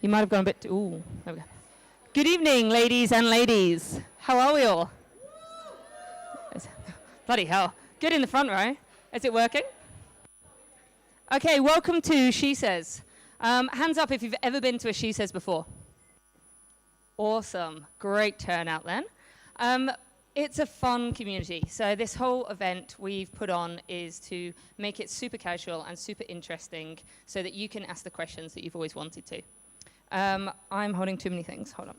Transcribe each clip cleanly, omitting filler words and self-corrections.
You might have gone a bit too, ooh, there we go. Good evening, ladies and ladies. How are we all? Bloody hell. Good in the front row. Is it working? Okay, welcome to SheSays. Hands up if you've ever been to a SheSays before. Awesome. Great turnout then. It's a fun community. So this whole event we've put on is to make it super casual and super interesting so that you can ask the questions that you've always wanted to. I'm holding too many things. Hold on.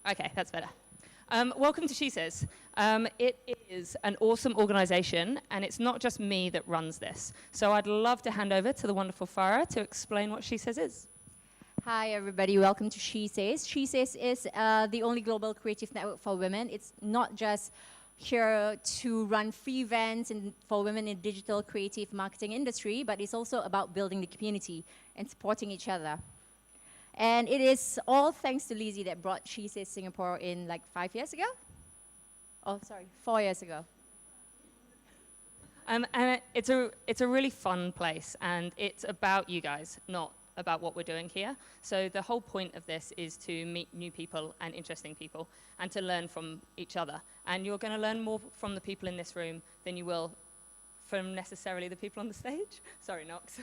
Okay, that's better. Welcome to SheSays. It is an awesome organization, and it's not just me that runs this. So I'd love to hand over to the wonderful Farah to explain what SheSays is. Hi, everybody. Welcome to SheSays. SheSays is the only global creative network for women. It's not just here to run free events for women in digital creative marketing industry, but it's also about building the community and supporting each other. And it is all thanks to Lizzie that brought SheSays Singapore in like 5 years ago? Oh, sorry, 4 years ago. And it's a really fun place, and it's about you guys, not about what we're doing here. So the whole point of this is to meet new people and interesting people and to learn from each other. And you're going to learn more from the people in this room than you will from necessarily the people on the stage. Sorry, Knox.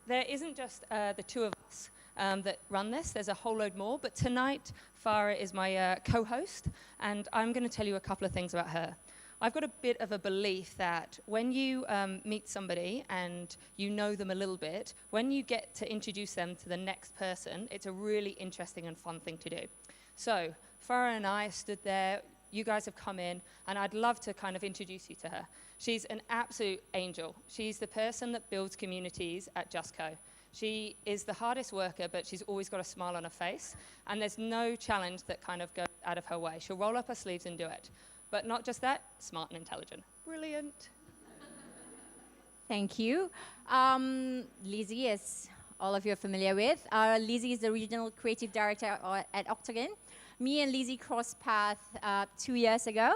There isn't just the two of us that run this. There's a whole load more. But tonight, Farah is my co-host, and I'm going to tell you a couple of things about her. I've got a bit of a belief that when you meet somebody and you know them a little bit, when you get to introduce them to the next person, it's a really interesting and fun thing to do. So Farah and I stood there. You guys have come in, and I'd love to kind of introduce you to her. She's an absolute angel. She's the person that builds communities at JustCo. She is the hardest worker, but she's always got a smile on her face, and there's no challenge that kind of goes out of her way. She'll roll up her sleeves and do it. But not just that, smart and intelligent. Brilliant. Thank you. Lizzie, as all of you are familiar with, Lizzie is the Regional Creative Director at Octagon. Me and Lizzie crossed paths 2 years ago.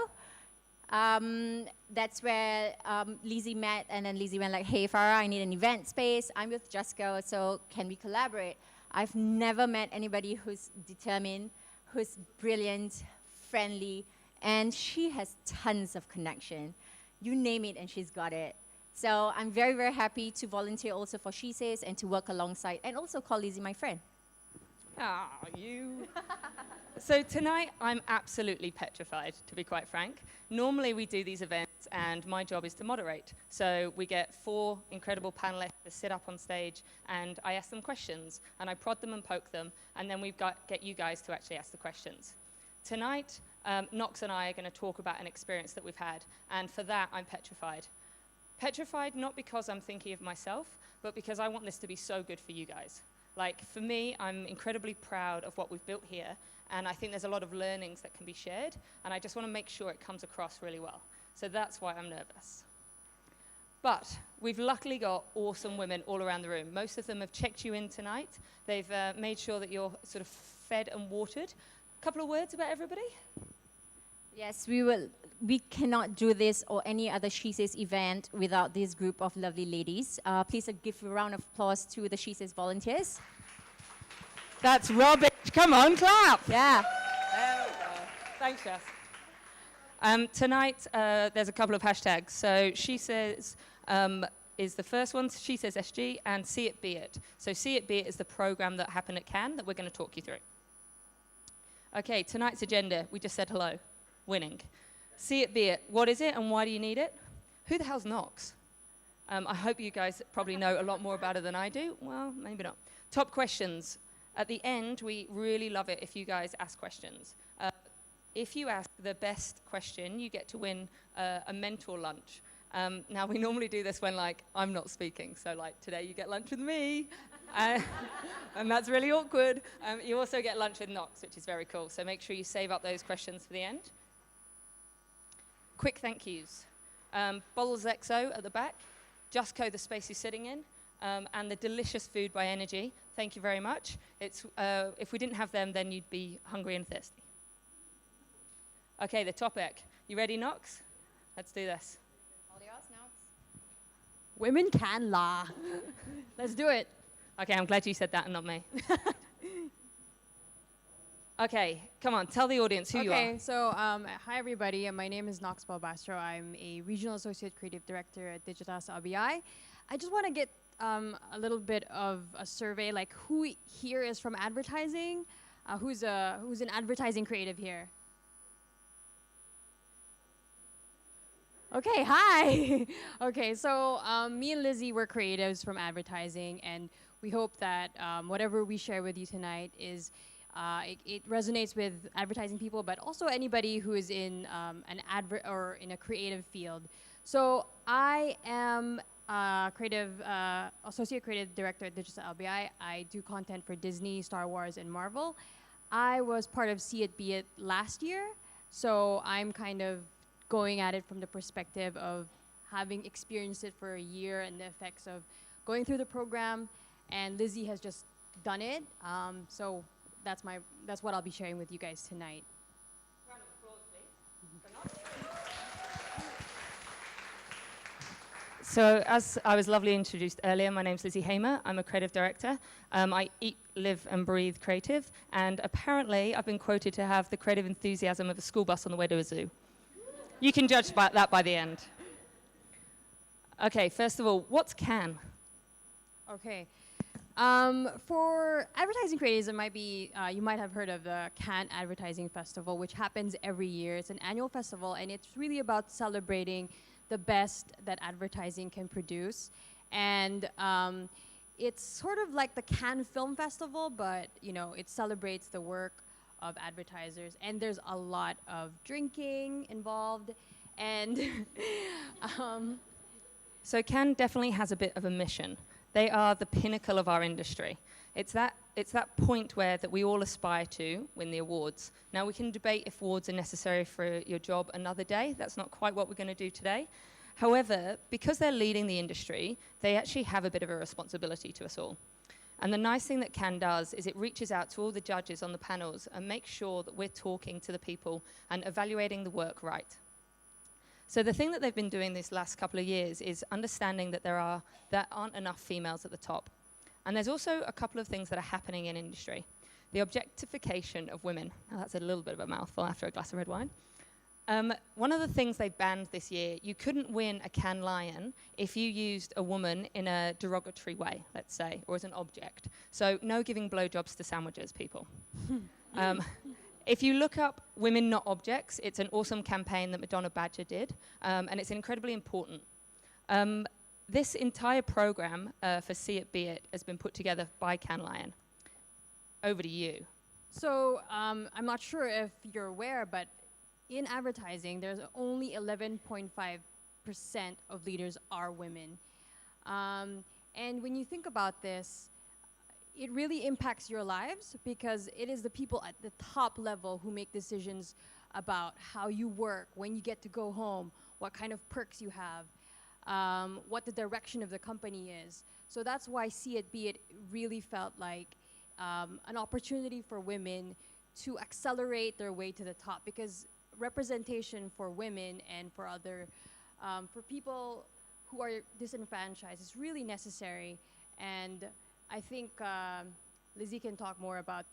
That's where Lizzie met, and then Lizzie went like, hey, Farah, I need an event space. I'm with JustCo, so can we collaborate? I've never met anybody who's determined, who's brilliant, friendly, and she has tons of connection. You name it, and she's got it. So I'm very, very happy to volunteer also for SheSays and to work alongside, and also call Lizzie my friend. Ah, you. So tonight, I'm absolutely petrified, to be quite frank. Normally, we do these events, and my job is to moderate. So we get 4 incredible panelists to sit up on stage, and I ask them questions, and I prod them and poke them, and then we get you guys to actually ask the questions. Tonight, Knox and I are going to talk about an experience that we've had, and for that, I'm petrified. Petrified not because I'm thinking of myself, but because I want this to be so good for you guys. Like, for me, I'm incredibly proud of what we've built here, and I think there's a lot of learnings that can be shared, and I just want to make sure it comes across really well. So that's why I'm nervous. But we've luckily got awesome women all around the room. Most of them have checked you in tonight. They've made sure that you're sort of fed and watered. Couple of words about everybody? Yes, we cannot do this or any other SheSays event without this group of lovely ladies. Please give a round of applause to the SheSays volunteers. That's rubbish. Come on, clap. Yeah. There we go. Thanks, Jess. Tonight, there's a couple of hashtags. So SheSays is the first one, SheSays SG, and See It Be It. So See It Be It is the program that happened at Cannes that we're going to talk you through. Okay, tonight's agenda, we just said hello, winning. See it, be it. What is it and why do you need it? Who the hell's Knox? I hope you guys probably know a lot more about it than I do. Well, maybe not. Top questions. At the end, we really love it if you guys ask questions. If you ask the best question, you get to win a mentor lunch. Now, we normally do this when, like, I'm not speaking. So, like, today you get lunch with me. And that's really awkward. You also get lunch with Knox, which is very cool. So make sure you save up those questions for the end. Quick thank yous. Bottles XO at the back. JustCo, the space you're sitting in. And the delicious food by Energy. Thank you very much. It's, if we didn't have them, then you'd be hungry and thirsty. Okay, the topic. You ready, Knox? Let's do this. All yours, Knox. Women can la. Let's do it. Okay, I'm glad you said that and not me. Okay, come on, tell the audience who you are. Okay, so hi everybody. My name is Nox Balbastro. I'm a Regional Associate Creative Director at Digitas LBI. I just want to get a little bit of a survey, like who here is from advertising? Who's an advertising creative here? Okay, hi. Okay, so me and Lizzie, we're creatives from advertising, and we hope that whatever we share with you tonight is it resonates with advertising people, but also anybody who is in an advert or in a creative field. So I am associate creative director at Digital LBI. I do content for Disney, Star Wars, and Marvel. I was part of See It Be It last year, so I'm kind of going at it from the perspective of having experienced it for a year and the effects of going through the program. And Lizzie has just done it, so that's what I'll be sharing with you guys tonight. Round of applause, please. So as I was lovely introduced earlier, my name's Lizzie Hamer. I'm a creative director. I eat, live and breathe creative, and apparently I've been quoted to have the creative enthusiasm of a school bus on the way to a zoo. You can judge that by the end. Okay, first of all, what's Cannes? Okay. For advertising creatives, it might be, you might have heard of the Cannes Advertising Festival, which happens every year. It's an annual festival, and it's really about celebrating the best that advertising can produce. And it's sort of like the Cannes Film Festival, but it celebrates the work of advertisers. And there's a lot of drinking involved, and So Cannes definitely has a bit of a mission. They are the pinnacle of our industry. It's that point where that we all aspire to win the awards. Now we can debate if awards are necessary for your job another day. That's not quite what we're going to do today. However, because they're leading the industry, they actually have a bit of a responsibility to us all. And the nice thing that Cannes does is it reaches out to all the judges on the panels and makes sure that we're talking to the people and evaluating the work right. So the thing that they've been doing these last couple of years is understanding that there aren't enough females at the top. And there's also a couple of things that are happening in industry. The objectification of women. Now that's a little bit of a mouthful after a glass of red wine. One of the things they banned this year, you couldn't win a Cannes Lion if you used a woman in a derogatory way, let's say, or as an object. So no giving blowjobs to sandwiches, people. If you look up Women Not Objects, it's an awesome campaign that Madonna Badger did, and it's incredibly important. This entire program for See It Be It has been put together by Cannes Lion. Over to you. so I'm not sure if you're aware, but in advertising, there's only 11.5% of leaders are women. And when you think about this, it really impacts your lives because it is the people at the top level who make decisions about how you work, when you get to go home, what kind of perks you have, what the direction of the company is. So that's why See It Be It really felt like an opportunity for women to accelerate their way to the top, because representation for women and for for people who are disenfranchised is really necessary. And I think Lizzie can talk more about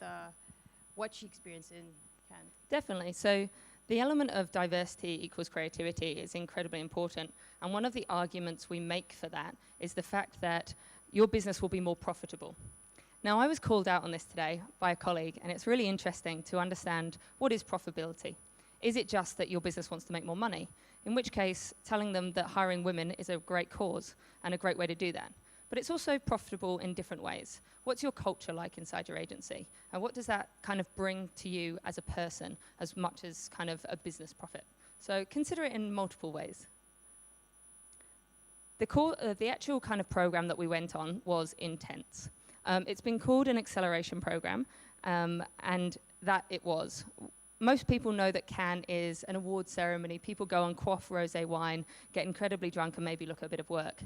what she experienced in Cannes. Definitely. So the element of diversity equals creativity is incredibly important. And one of the arguments we make for that is the fact that your business will be more profitable. Now, I was called out on this today by a colleague, and it's really interesting to understand what is profitability. Is it just that your business wants to make more money? In which case, telling them that hiring women is a great cause and a great way to do that. But it's also profitable in different ways. What's your culture like inside your agency? And what does that kind of bring to you as a person as much as kind of a business profit? So consider it in multiple ways. The actual kind of program that we went on was intense. It's been called an acceleration program, and that it was. Most people know that Cannes is an award ceremony. People go and quaff rosé wine, get incredibly drunk, and maybe look at a bit of work.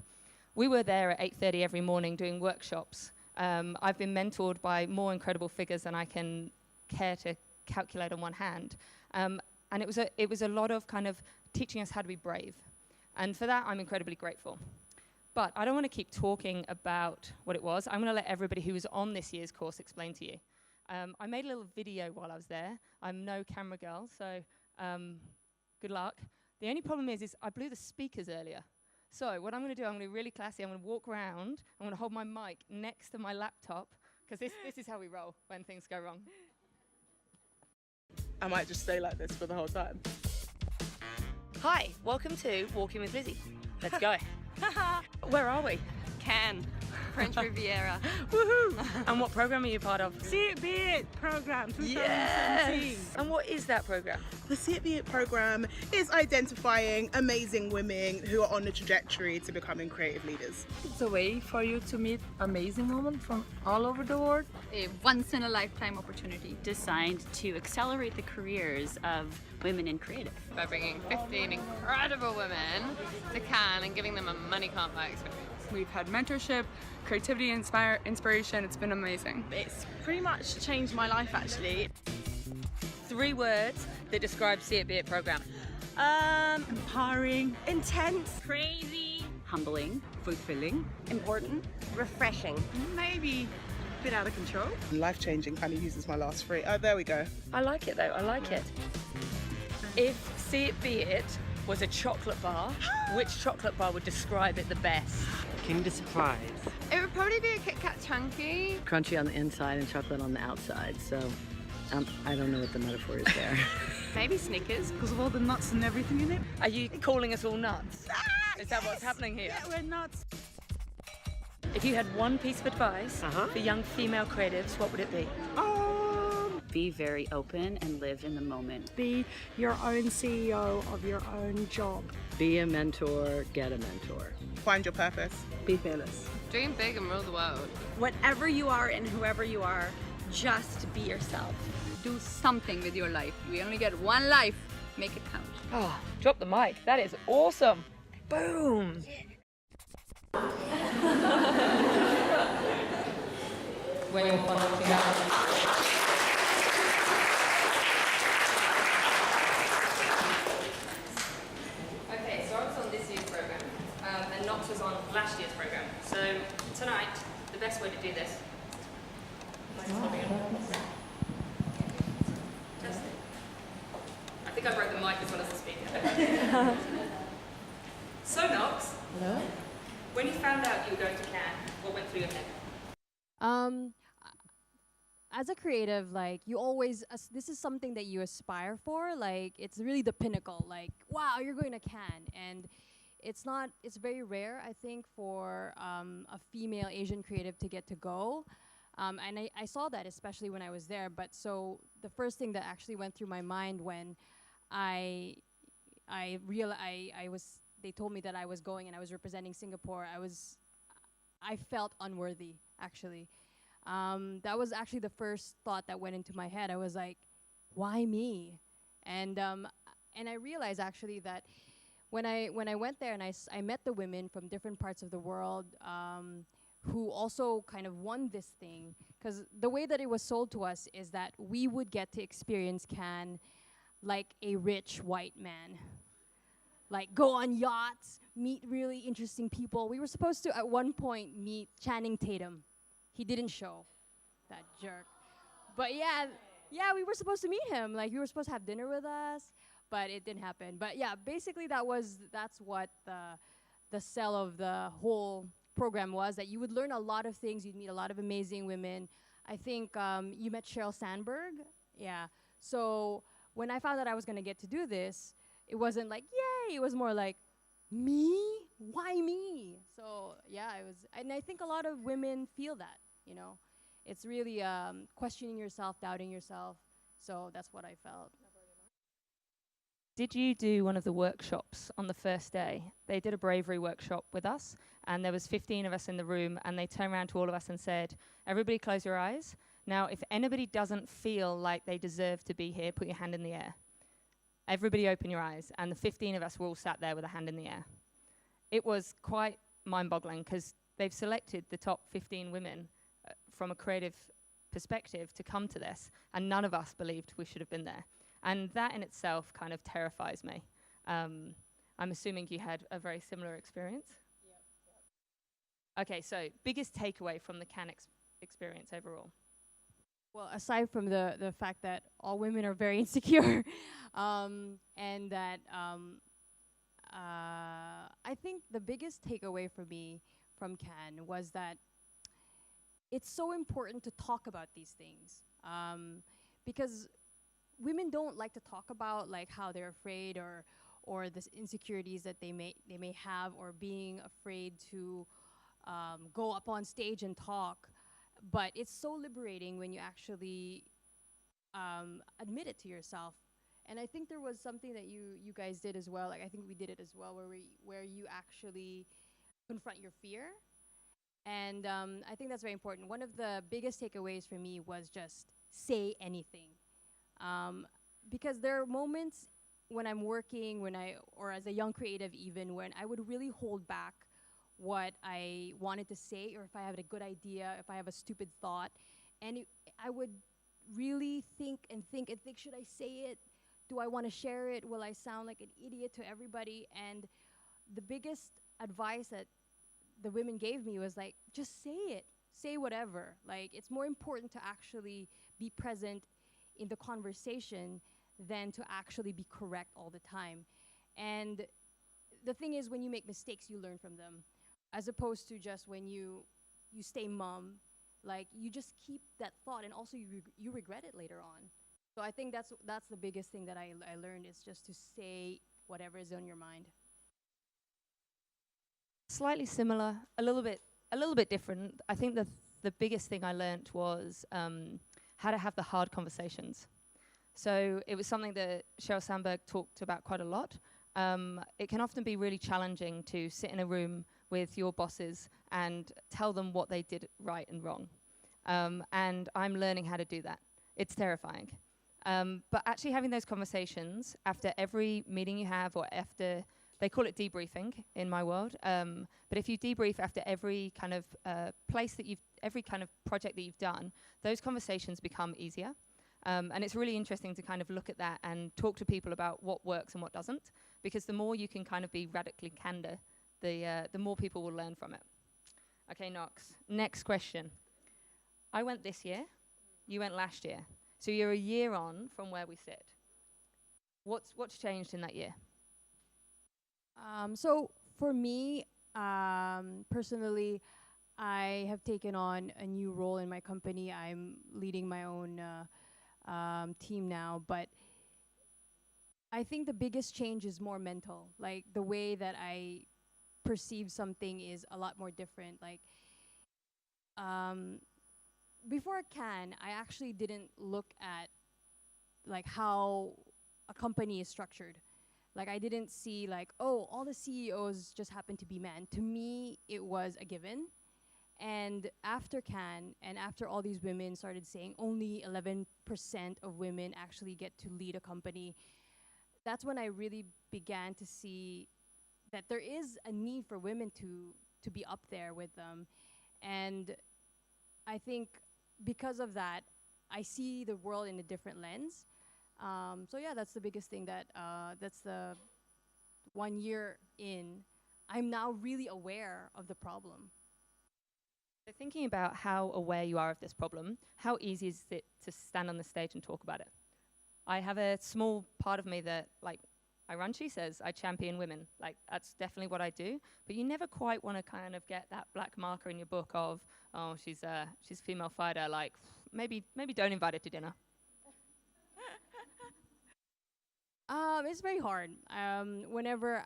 We were there at 8:30 every morning doing workshops. I've been mentored by more incredible figures than I can care to calculate on one hand. And it was a lot of kind of teaching us how to be brave. And for that, I'm incredibly grateful. But I don't want to keep talking about what it was. I'm going to let everybody who was on this year's course explain to you. I made a little video while I was there. I'm no camera girl, so good luck. The only problem is I blew the speakers earlier. So what I'm going to do, I'm going to be really classy. I'm going to walk around. I'm going to hold my mic next to my laptop, because this is how we roll when things go wrong. I might just stay like this for the whole time. Hi, welcome to Walking with Lizzie. Let's go. Where are we? Cannes, French Riviera. Woohoo! And what program are you part of? See It Be It program 2017. Yes! And what is that program? The See It Be It program is identifying amazing women who are on the trajectory to becoming creative leaders. It's a way for you to meet amazing women from all over the world. A once-in-a-lifetime opportunity. Designed to accelerate the careers of women in creative. By bringing 15 incredible women to Cannes and giving them a money can't buy experience. We've had mentorship, creativity, inspiration. It's been amazing. It's pretty much changed my life, actually. 3 words that describe See It Be It program. Empowering, intense, Crazy, humbling, fulfilling, Important. refreshing, maybe a bit out of control. Life-changing kind of uses my last 3. Oh, there we go. I like it though, I like it. If See It Be It was a chocolate bar, which chocolate bar would describe it the best? Kinder Surprise. It would probably be a Kit Kat Chunky. Crunchy on the inside and chocolate on the outside, so I don't know what the metaphor is there. Maybe Snickers. Because of all the nuts and everything in it. Are you calling us all nuts? Is that what's happening here? Yeah, we're nuts. If you had one piece of advice for young female creatives, what would it be? be very open and live in the moment. Be your own CEO of your own job. Be a mentor, get a mentor. Find your purpose. Be fearless. Dream big and rule the world. Whatever you are and whoever you are, just be yourself. Do something with your life. We only get one life. Make it count. Oh, drop the mic. That is awesome. Boom. When you're fun together. Okay, so I was on this year's program, and Knox was on last year's program. So tonight, the best way to do this. I think I broke the mic as well as the speaker. So Knox, hello. When you found out you were going to Cannes, what went through your head? As a creative, like, you always, this is something that you aspire for. Like, it's really the pinnacle. Like, wow, you're going to Cannes. And it's not, it's very rare, I think, for a female Asian creative to get to go. And I saw that, especially when I was there. But so the first thing that actually went through my mind when I realized they told me that I was going and I was representing Singapore, I felt unworthy, actually. That was actually the first thought that went into my head. I was like, why me? And I realized actually that when I went there and I met the women from different parts of the world who also kind of won this thing, because the way that it was sold to us is that we would get to experience Cannes like a rich white man. Like, go on yachts, meet really interesting people. We were supposed to, at one point, meet Channing Tatum. He didn't show, that jerk. But yeah, we were supposed to meet him. Like, we were supposed to have dinner with us, but it didn't happen. But yeah, basically that's what the sell of the whole program was, that you would learn a lot of things. You'd meet a lot of amazing women. I think you met Sheryl Sandberg. Yeah. So when I found that I was going to get to do this, it wasn't like, yay. It was more like, me? Why me? So yeah, and I think a lot of women feel that, you know. It's really questioning yourself, doubting yourself. So that's what I felt. Did you do one of the workshops on the first day? They did a bravery workshop with us, and there was 15 of us in the room, and they turned around to all of us and said, everybody close your eyes. Now, if anybody doesn't feel like they deserve to be here, put your hand in the air. Everybody open your eyes, and the 15 of us were all sat there with a hand in the air. It was quite mind-boggling, because they've selected the top 15 women from a creative perspective to come to this, and none of us believed we should have been there. And that in itself kind of terrifies me. I'm assuming you had a very similar experience. Okay, so biggest takeaway from the Cannes experience overall? Well, aside from the fact that all women are very insecure, and that I think the biggest takeaway for me from Cannes was that it's so important to talk about these things, because women don't like to talk about like how they're afraid or the insecurities that they may have, or being afraid to go up on stage and talk. But it's so liberating when you actually admit it to yourself. And I think there was something that you guys did as well. Like, I think we did it as well, where you actually confront your fear. And I think that's very important. One of the biggest takeaways for me was just say anything. Because there are moments when I'm working, or as a young creative even, when I would really hold back what I wanted to say, or if I had a good idea, if I have a stupid thought, and I would really think, should I say it? Do I want to share it? Will I sound like an idiot to everybody? And the biggest advice that the women gave me was like, just say it. Say whatever. Like, it's more important to actually be present in the conversation than to actually be correct all the time. And the thing is, when you make mistakes, you learn from them, as opposed to just when you stay mum, like, you just keep that thought, and also you regret it later on. So I think that's the biggest thing that I learned, is just to say whatever is on your mind. Slightly similar, a little bit different. I think the biggest thing I learnt was how to have the hard conversations. So it was something that Sheryl Sandberg talked about quite a lot. It can often be really challenging to sit in a room with your bosses and tell them what they did right and wrong. And I'm learning how to do that. It's terrifying. But actually having those conversations after every meeting you have, or after, they call it debriefing in my world, but if you debrief after every kind of every kind of project that you've done, those conversations become easier. And it's really interesting to kind of look at that and talk to people about what works and what doesn't, because the more you can kind of be radically candid, the more people will learn from it. Okay, Knox, next question. I went this year, you went last year. So you're a year on from where we sit. What's changed in that year? So for me, personally, I have taken on a new role in my company. I'm leading my own team now, but I think the biggest change is more mental. Like, the way that I perceive something is a lot more different. Like, before Cannes, I actually didn't look at like how a company is structured. Like, I didn't see like, oh, all the CEOs just happen to be men. To me, it was a given. And after Cannes, and after all these women started saying only 11% of women actually get to lead a company, that's when I really began to see that there is a need for women to be up there with them. And I think because of that, I see the world in a different lens. So yeah, that's the biggest thing, that's the 1 year in. I'm now really aware of the problem. So thinking about how aware you are of this problem, how easy is it to stand on the stage and talk about it? I have a small part of me that, like, I run SheSays, I champion women. Like, that's definitely what I do. But you never quite want to kind of get that black marker in your book of, oh, she's a female fighter. Like, maybe don't invite her to dinner. It's very hard. Whenever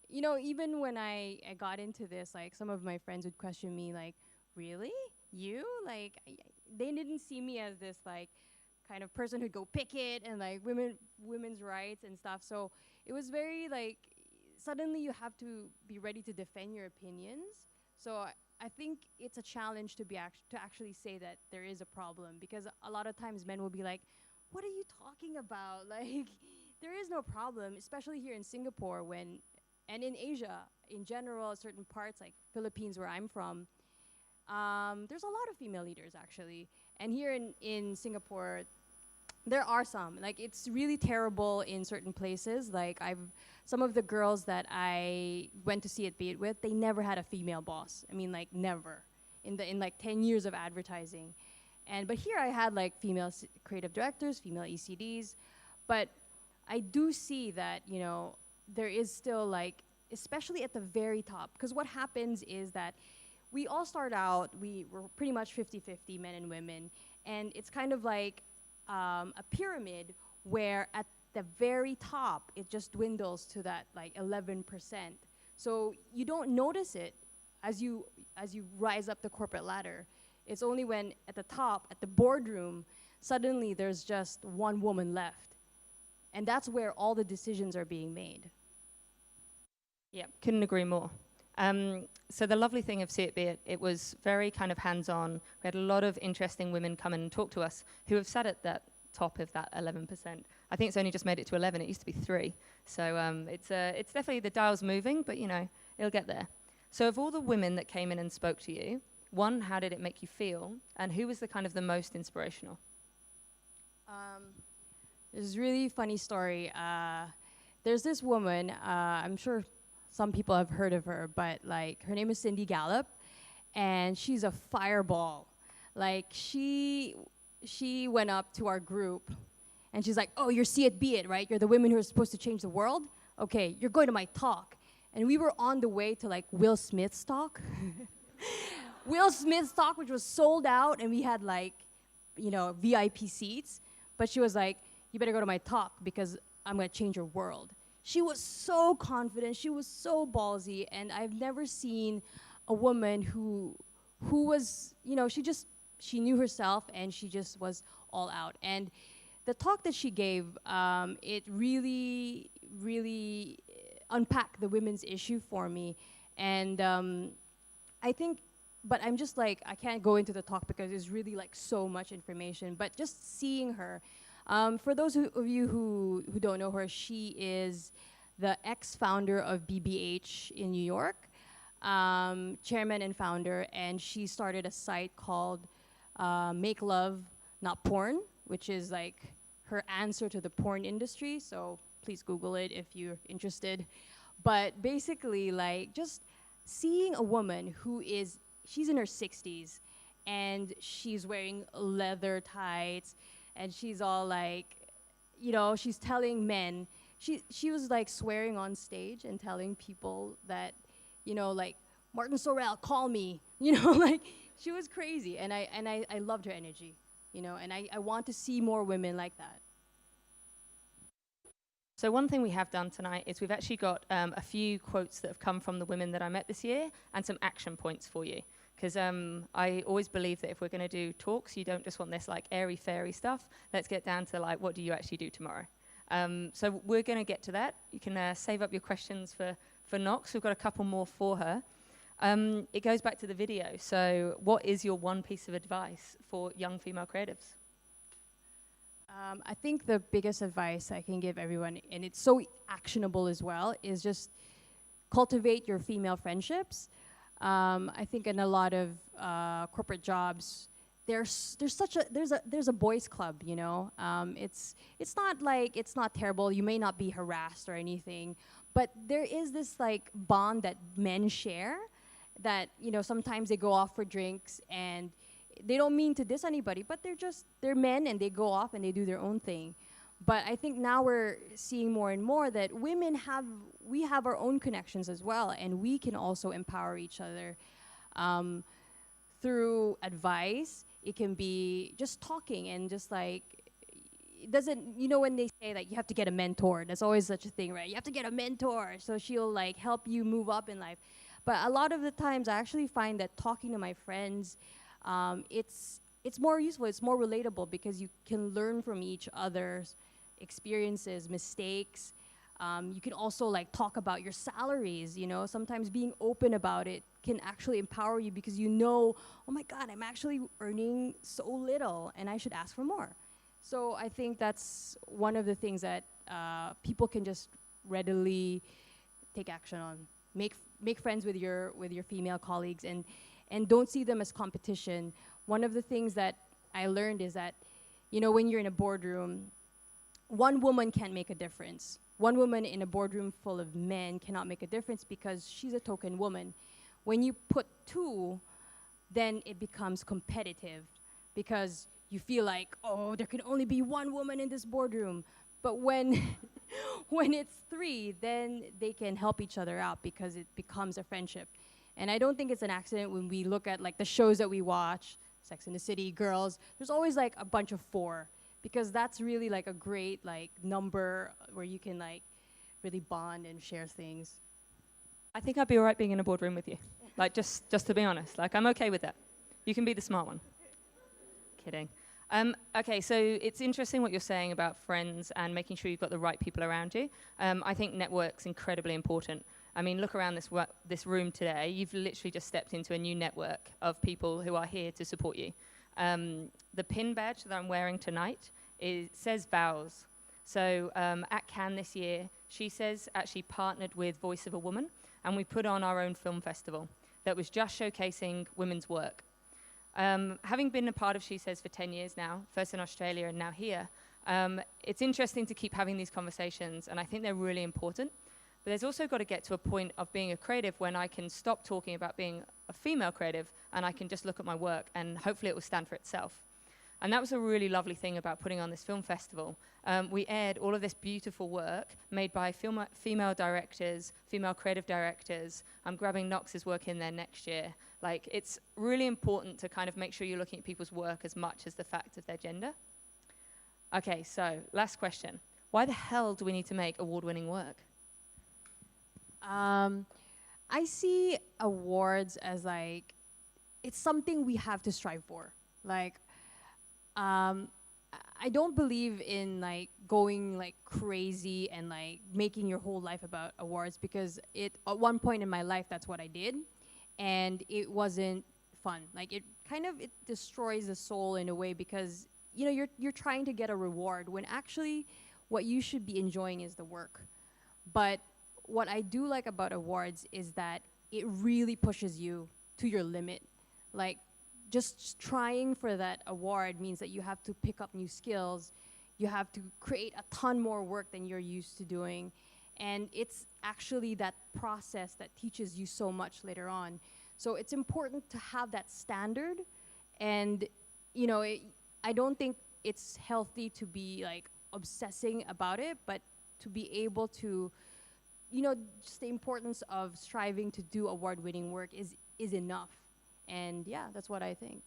even when I got into this, like, some of my friends would question me, like, really? You? Like, they didn't see me as this, like, kind of person who'd go picket and, like, women's rights and stuff. So it was very, like, suddenly you have to be ready to defend your opinions. So I think it's a challenge to actually say that there is a problem, because a lot of times men will be like, what are you talking about? Like, there is no problem, especially here in Singapore and in Asia in general, certain parts like Philippines where I'm from, there's a lot of female leaders actually. And here in Singapore, There are some. Like, it's really terrible in certain places. Like, some of the girls that I went to see it be it with, they never had a female boss. I mean, like, never. In like 10 years of advertising. But here I had like female creative directors, female ECDs, but I do see that, you know, there is still like, especially at the very top, because what happens is that we all start out, we're pretty much 50-50 men and women, and it's kind of like a pyramid where at the very top, it just dwindles to that like 11%. So you don't notice it as you rise up the corporate ladder. It's only when at the top, at the boardroom, suddenly there's just one woman left. And that's where all the decisions are being made. Yeah, couldn't agree more. So the lovely thing of See It Be It, it was very kind of hands-on. We had a lot of interesting women come in and talk to us who have sat at that top of that 11%. I think it's only just made it to 11. It used to be 3. So it's definitely, the dial's moving, but you know, it'll get there. So of all the women that came in and spoke to you, one, how did it make you feel? And who was the kind of the most inspirational? There's a really funny story. There's this woman, I'm sure some people have heard of her, but like her name is Cindy Gallop, and she's a fireball. Like she went up to our group, and she's like, "Oh, you're See It Be It, right? You're the women who are supposed to change the world? Okay, you're going to my talk." And we were on the way to like Will Smith's talk. Will Smith's talk, which was sold out, and we had like, you know, VIP seats. But she was like, "You better go to my talk because I'm gonna change your world." She was so confident, she was so ballsy, and I've never seen a woman who was, you know, she knew herself and she just was all out. And the talk that she gave, it really, really unpack the women's issue for me. And I think, but I'm just like, I can't go into the talk because it's really like so much information, but just seeing her, for those of you who don't know her, she is the ex-founder of BBH in New York, chairman and founder, and she started a site called Make Love, Not Porn, which is like her answer to the porn industry, so please Google it if you're interested. But basically, like, just seeing a woman who is, she's in her 60s, and she's wearing leather tights, and she's all like, you know, she's telling men, she was like swearing on stage and telling people that, you know, like, "Martin Sorrell, call me," you know, like, she was crazy, and I loved her energy, you know, and I want to see more women like that. So one thing we have done tonight is we've actually got a few quotes that have come from the women that I met this year and some action points for you. Because I always believe that if we're going to do talks, you don't just want this like airy-fairy stuff. Let's get down to like, what do you actually do tomorrow? So we're going to get to that. You can save up your questions for Knox. We've got a couple more for her. It goes back to the video. So what is your one piece of advice for young female creatives? I think the biggest advice I can give everyone, and it's so actionable as well, is just cultivate your female friendships. I think in a lot of corporate jobs, there's a boys club, you know. It's not terrible. You may not be harassed or anything, but there is this like bond that men share, that, you know, sometimes they go off for drinks and they don't mean to diss anybody, but they're men and they go off and they do their own thing. But I think now we're seeing more and more that women we have our own connections as well, and we can also empower each other through advice. It can be just talking and just like, it doesn't, you know, when they say like you have to get a mentor, there's always such a thing, right? You have to get a mentor, so she'll like help you move up in life. But a lot of the times I actually find that talking to my friends, it's more useful, it's more relatable, because you can learn from each other's experiences, mistakes. You can also like talk about your salaries, you know. Sometimes being open about it can actually empower you, because you know, oh my God, I'm actually earning so little and I should ask for more. So I think that's one of the things that people can just readily take action on. Make friends with your female colleagues, and don't see them as competition. One of the things that I learned is that you know, when you're in a boardroom, one woman can't make a difference. One woman in a boardroom full of men cannot make a difference because she's a token woman. When you put two, then it becomes competitive because you feel like, oh, there can only be one woman in this boardroom. But when, when it's three, then they can help each other out because it becomes a friendship. And I don't think it's an accident when we look at like the shows that we watch, Sex and the City, Girls, there's always like a bunch of four because that's really like a great like number where you can like really bond and share things. I think I'd be all right being in a boardroom with you. Like, just to be honest. Like, I'm okay with that. You can be the smart one. Kidding. Okay, so it's interesting what you're saying about friends and making sure you've got the right people around you. I think network's incredibly important. I mean, look around this room today. You've literally just stepped into a new network of people who are here to support you. The pin badge that I'm wearing tonight says Vows. So at Cannes this year, SheSays actually partnered with Voice of a Woman, and we put on our own film festival that was just showcasing women's work. Having been a part of SheSays for 10 years now, first in Australia and now here, it's interesting to keep having these conversations, and I think they're really important. But there's also got to get to a point of being a creative when I can stop talking about being a female creative and I can just look at my work and hopefully it will stand for itself. And that was a really lovely thing about putting on this film festival. We aired all of this beautiful work made by female directors, female creative directors. I'm grabbing Knox's work in there next year. Like, it's really important to kind of make sure you're looking at people's work as much as the fact of their gender. Okay, so last question. Why the hell do we need to make award-winning work? I see awards as like, it's something we have to strive for. Like, I don't believe in like going like crazy and like making your whole life about awards because at one point in my life that's what I did and it wasn't fun. Like it destroys the soul in a way because you know you're trying to get a reward when actually what you should be enjoying is the work. But what I do like about awards is that it really pushes you to your limit. Like just trying for that award means that you have to pick up new skills, you have to create a ton more work than you're used to doing, and it's actually that process that teaches you so much later on. So it's important to have that standard, and you know, I don't think it's healthy to be like obsessing about it, but to be able to, you know, just the importance of striving to do award-winning work is enough. And yeah, that's what I think.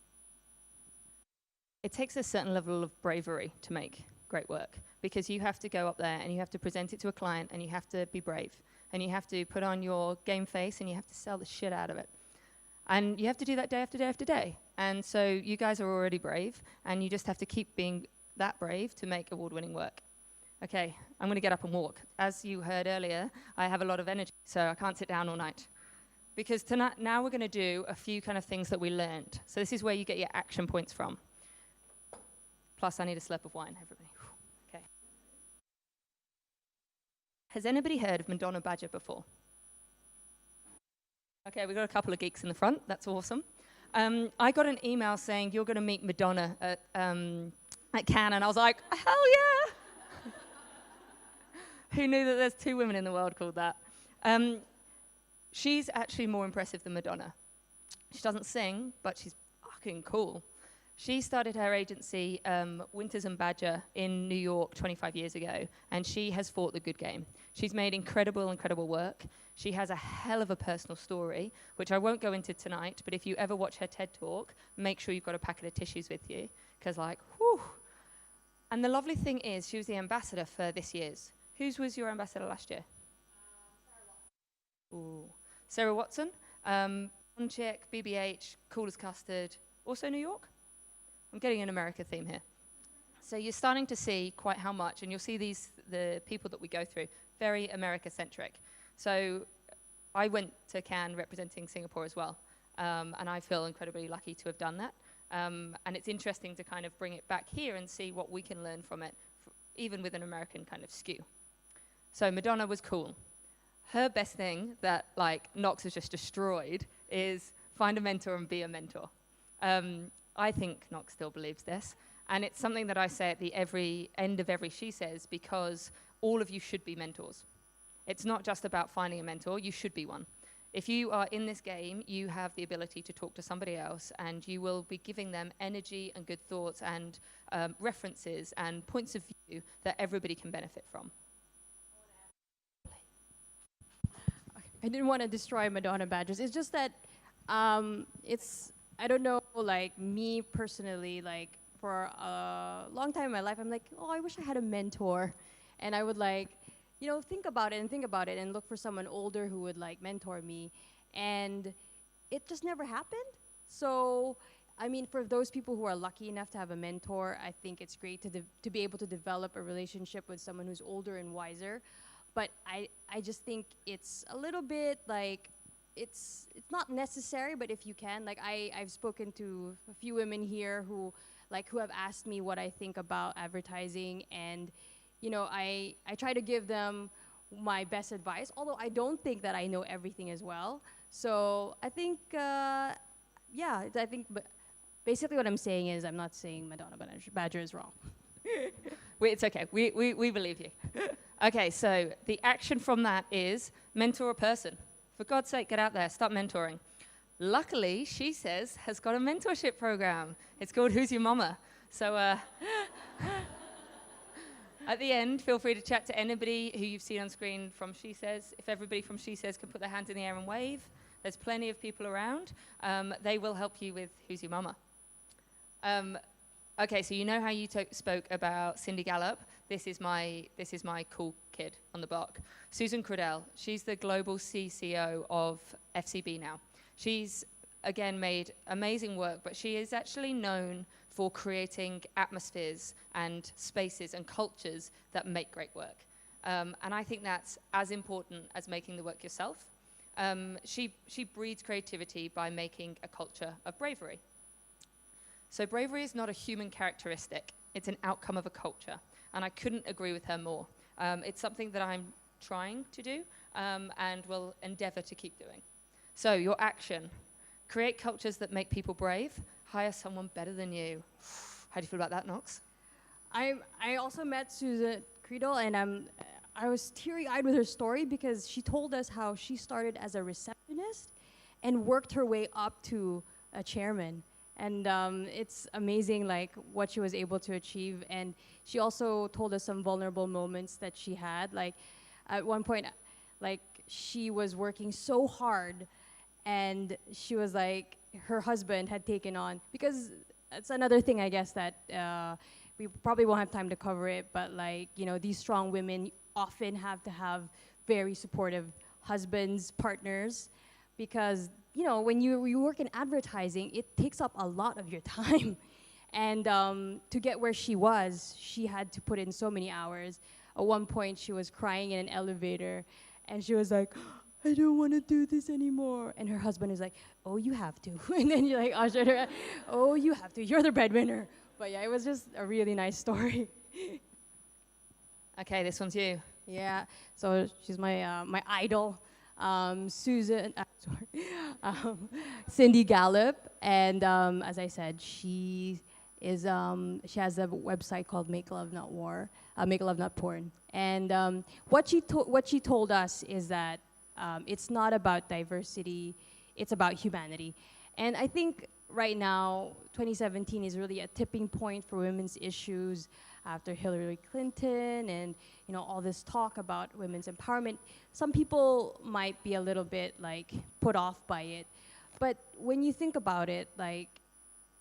It takes a certain level of bravery to make great work because you have to go up there and you have to present it to a client and you have to be brave and you have to put on your game face and you have to sell the shit out of it. And you have to do that day after day after day. And so you guys are already brave and you just have to keep being that brave to make award-winning work. Okay, I'm going to get up and walk. As you heard earlier, I have a lot of energy, so I can't sit down all night. Because tonight, now we're going to do a few kind of things that we learned. So this is where you get your action points from. Plus, I need a slurp of wine, everybody. Okay. Has anybody heard of Madonna Badger before? Okay, we've got a couple of geeks in the front. That's awesome. I got an email saying, you're going to meet Madonna at Cannes, and I was like, hell yeah! Who knew that there's two women in the world called that? She's actually more impressive than Madonna. She doesn't sing, but she's fucking cool. She started her agency, Winters and Badger, in New York 25 years ago, and she has fought the good game. She's made incredible work. She has a hell of a personal story, which I won't go into tonight, but if you ever watch her TED Talk, make sure you've got a packet of tissues with you, because like, whew. And the lovely thing is, she was the ambassador for this year's. Whose was your ambassador last year? Ooh. Sarah Watson, Chick, BBH, Cool as Custard, also New York? I'm getting an America theme here. So you're starting to see quite how much, and you'll see the people that we go through, very America-centric. So I went to Cannes representing Singapore as well, and I feel incredibly lucky to have done that. And it's interesting to kind of bring it back here and see what we can learn from it, even with an American kind of skew. So Madonna was cool. Her best thing that like Knox has just destroyed is find a mentor and be a mentor. I think Knox still believes this, And it's something that I say at the end of every She Says, because all of you should be mentors. It's not just about finding a mentor, you should be one. If you are in this game, you have the ability to talk to somebody else, and you will be giving them energy and good thoughts and references and points of view that everybody can benefit from. I didn't want to destroy Madonna badges. It's just that I don't know, like me personally, like for a long time in my life, I'm like, oh, I wish I had a mentor. And I would like, think about it and look for someone older who would like mentor me. And it just never happened. So, I mean, for those people who are lucky enough to have a mentor, I think it's great to be able to develop a relationship with someone who's older and wiser. But I just think it's a little bit like, it's not necessary, but if you can, like I've spoken to a few women here who have asked me what I think about advertising, and I try to give them my best advice, although I don't think that I know everything as well. So I think, basically what I'm saying is I'm not saying Madonna Badger is wrong. It's okay, we believe you. Okay, so the action from that is mentor a person. For God's sake, get out there, start mentoring. Luckily, She Says has got a mentorship program. It's called Who's Your Mama? So at the end, feel free to chat to anybody who you've seen on screen from She Says. If everybody from She Says can put their hands in the air and wave, there's plenty of people around. They will help you with Who's Your Mama? Okay, so you know how you spoke about Cindy Gallop. This is my cool kid on the block. Susan Credle, she's the global CCO of FCB now. She's, again, made amazing work, but she is actually known for creating atmospheres and spaces and cultures that make great work. And I think that's as important as making the work yourself. She breeds creativity by making a culture of bravery. So bravery is not a human characteristic. It's an outcome of a culture. And I couldn't agree with her more. It's something that I'm trying to do and will endeavor to keep doing. So your action: create cultures that make people brave, hire someone better than you. How do you feel about that, Knox? I also met Susan Credle, and I was teary-eyed with her story because she told us how she started as a receptionist and worked her way up to a chairman. And it's amazing, like, what she was able to achieve. And she also told us some vulnerable moments that she had. Like, at one point, like, she was working so hard, and she was like, her husband had taken on, because it's another thing, I guess, that we probably won't have time to cover it, but like, these strong women often have to have very supportive husbands, partners, because when you work in advertising, it takes up a lot of your time. And to get where she was, she had to put in so many hours. At one point, she was crying in an elevator, and she was like, I don't want to do this anymore. And her husband is like, oh, you have to. And then you're like, ushered her, oh, you have to. You're the breadwinner. But yeah, it was just a really nice story. Okay, this one's you. Yeah, so she's my my idol. Cindy Gallop, and as I said, she has a website called Make Love Not War, Make Love Not Porn. And what she told us is that it's not about diversity, it's about humanity. And I think right now, 2017 is really a tipping point for women's issues after Hillary Clinton and all this talk about women's empowerment. Some people might be a little bit like put off by it, but when you think about it, like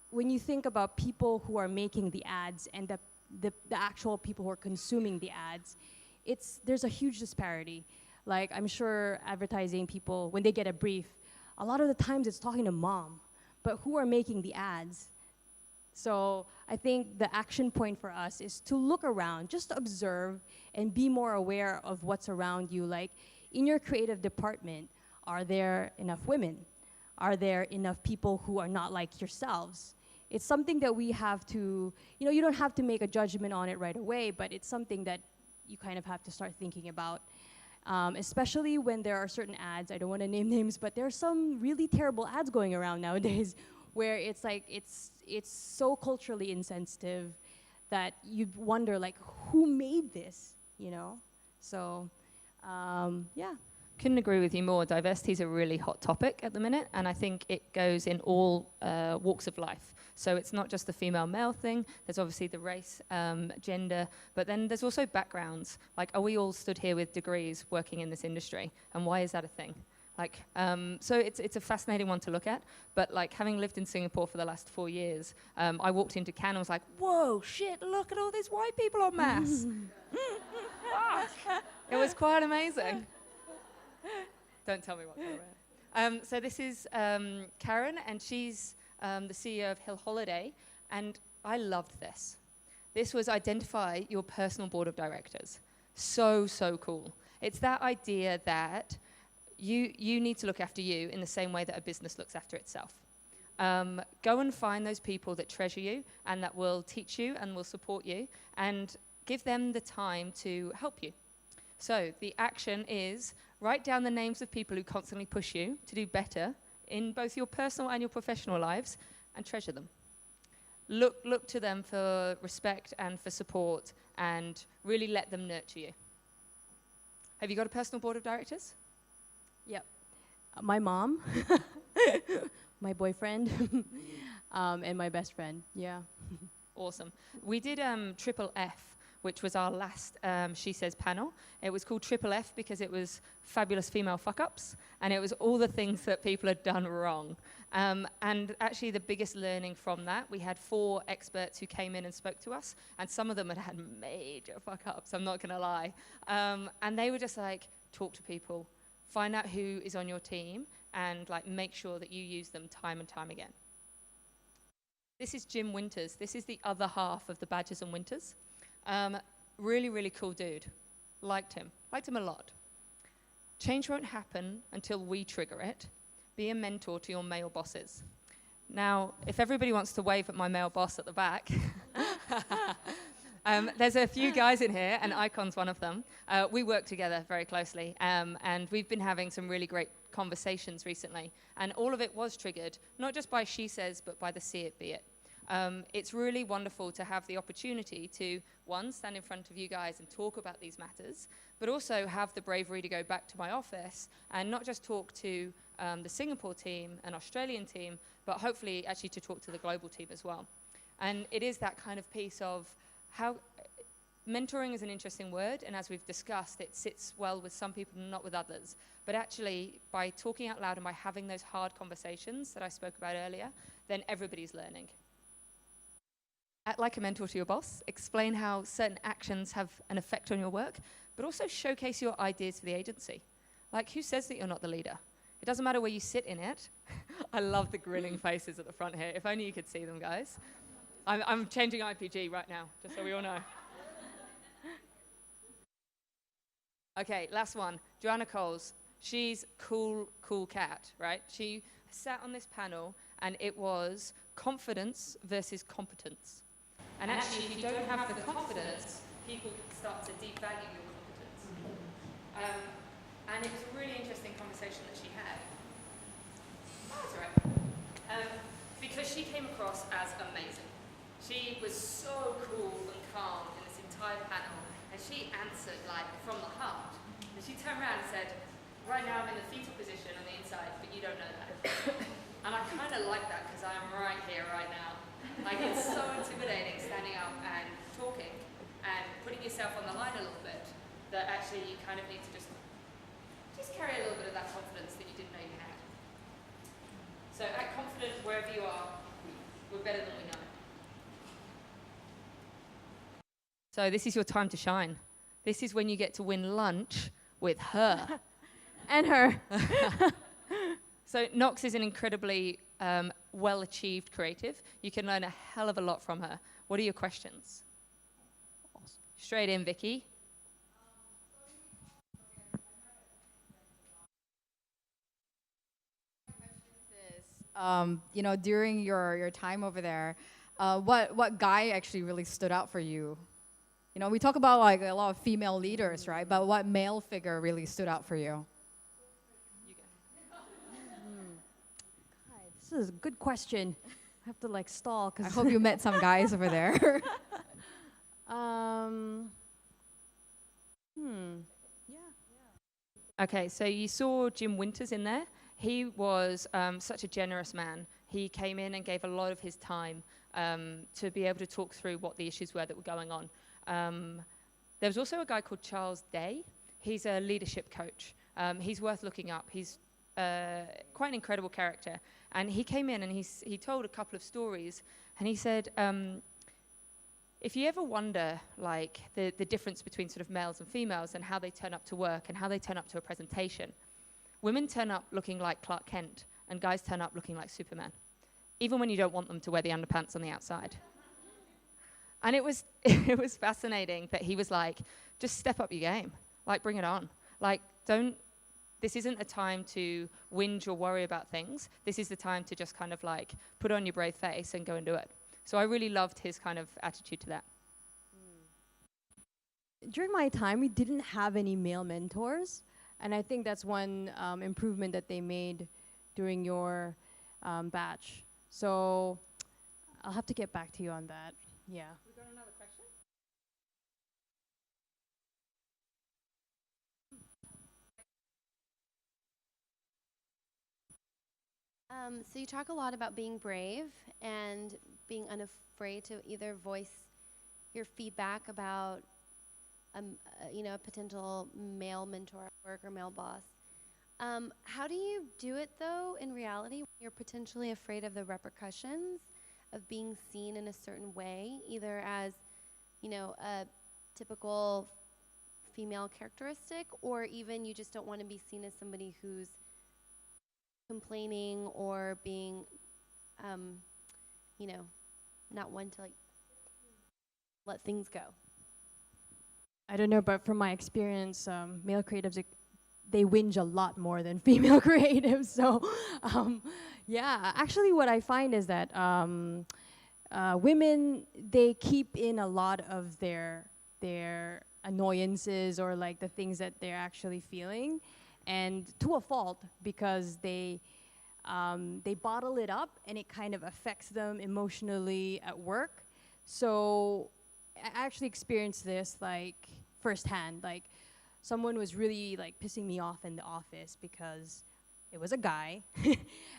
when you think about people who are making the ads and the actual people who are consuming the ads, there's a huge disparity. Like, I'm sure advertising people, when they get a brief, a lot of the times it's talking to mom, but who are making the ads? So I think the action point for us is to look around, just observe and be more aware of what's around you. Like, in your creative department, are there enough women? Are there enough people who are not like yourselves? It's something that we have to, you don't have to make a judgment on it right away, but it's something that you kind of have to start thinking about. Especially when there are certain ads, I don't want to name names, but there are some really terrible ads going around nowadays where it's like it's so culturally insensitive that you'd wonder like who made this, you know? So yeah. Couldn't agree with you more. Diversity is a really hot topic at the minute, and I think it goes in all walks of life. So it's not just the female-male thing. There's obviously the race, gender, but then there's also backgrounds. Like, are we all stood here with degrees working in this industry? And why is that a thing? Like, so it's a fascinating one to look at. But like, having lived in Singapore for the last 4 years, I walked into Cannes and was like, whoa, shit, look at all these white people en masse. It was quite amazing. Don't tell me what to wear. So this is Karen, and she's the CEO of Hill Holiday, and I loved this. This was identify your personal board of directors. So cool. It's that idea that you need to look after you in the same way that a business looks after itself. Go and find those people that treasure you and that will teach you and will support you, and give them the time to help you. So the action is write down the names of people who constantly push you to do better in both your personal and your professional lives, and treasure them. Look to them for respect and for support, and really let them nurture you. Have you got a personal board of directors? Yep. My mom, my boyfriend, and my best friend. Yeah. Awesome. We did Triple F, which was our last SheSays panel. It was called Triple F because it was fabulous female fuck-ups, and it was all the things that people had done wrong. And actually the biggest learning from that, we had 4 experts who came in and spoke to us, and some of them had had major fuck-ups, I'm not gonna lie. And they were just like, talk to people, find out who is on your team, and like make sure that you use them time and time again. This is Jim Winters. This is the other half of the Badgers and Winters. Really cool dude. Liked him a lot. Change won't happen until we trigger it. Be a mentor to your male bosses. Now, if everybody wants to wave at my male boss at the back, there's a few guys in here, and Icon's one of them. We work together very closely, and we've been having some really great conversations recently, and all of it was triggered, not just by SheSays, but by the See It, Be It. It's really wonderful to have the opportunity to, one, stand in front of you guys and talk about these matters, but also have the bravery to go back to my office and not just talk to the Singapore team and Australian team, but hopefully actually to talk to the global team as well. And it is that kind of piece of how mentoring is an interesting word, and as we've discussed, it sits well with some people and not with others. But actually, by talking out loud and by having those hard conversations that I spoke about earlier, then everybody's learning. Act like a mentor to your boss, explain how certain actions have an effect on your work, but also showcase your ideas for the agency. Like, who says that you're not the leader? It doesn't matter where you sit in it. I love the grinning faces at the front here. If only you could see them, guys. I'm changing IPG right now, just so we all know. Okay, last one. Joanna Coles. She's cool cat, right? She sat on this panel, and it was confidence versus competence. And actually, if you don't have the confidence, people start to devalue your competence. And it was a really interesting conversation that she had. Oh, that's all right. Because she came across as amazing. She was so cool and calm in this entire panel, and she answered like from the heart. And she turned around and said, right now I'm in the fetal position on the inside, but you don't know that. And I kind of like that because I am right here, right now. Like, it's so intimidating standing up and talking and putting yourself on the line a little bit, that actually you kind of need to just carry a little bit of that confidence that you didn't know you had. So act confident wherever you are. We're better than we know. So this is your time to shine. This is when you get to win lunch with her. And her. So Knox is an incredibly well-achieved creative. You can learn a hell of a lot from her. What are your questions? Awesome. Straight in, Vicky. You know, during your time over there, what guy actually really stood out for you? You know, we talk about like a lot of female leaders, right? But what male figure really stood out for you? This is a good question. I have to like stall I because hope you met some guys over there. Okay, so you saw Jim Winters in there. He was such a generous man. He came in and gave a lot of his time to be able to talk through what the issues were that were going on. There was also a guy called Charles Day. He's a leadership coach. He's worth looking up. He's quite an incredible character. And he came in and he told a couple of stories. And he said, if you ever wonder, like, the difference between sort of males and females and how they turn up to work and how they turn up to a presentation, women turn up looking like Clark Kent and guys turn up looking like Superman, even when you don't want them to wear the underpants on the outside. And it was fascinating that he was like, just step up your game. Like, bring it on. Like, this isn't a time to whinge or worry about things. This is the time to just kind of like put on your brave face and go and do it. So I really loved his kind of attitude to that. During my time, we didn't have any male mentors. And I think that's one improvement that they made during your batch. So I'll have to get back to you on that. Yeah. We got another question? So you talk a lot about being brave and being unafraid to either voice your feedback about, a potential male mentor at work or male boss. How do you do it though in reality when you're potentially afraid of the repercussions of being seen in a certain way, either as, a typical female characteristic, or even you just don't want to be seen as somebody who's complaining or being, not one to like let things go? I don't know, but from my experience, male creatives, they whinge a lot more than female creatives. So, yeah, actually what I find is that women, they keep in a lot of their annoyances or like the things that they're actually feeling, and to a fault, because they bottle it up and it kind of affects them emotionally at work. So I actually experienced this like firsthand. Like, someone was really like pissing me off in the office because it was a guy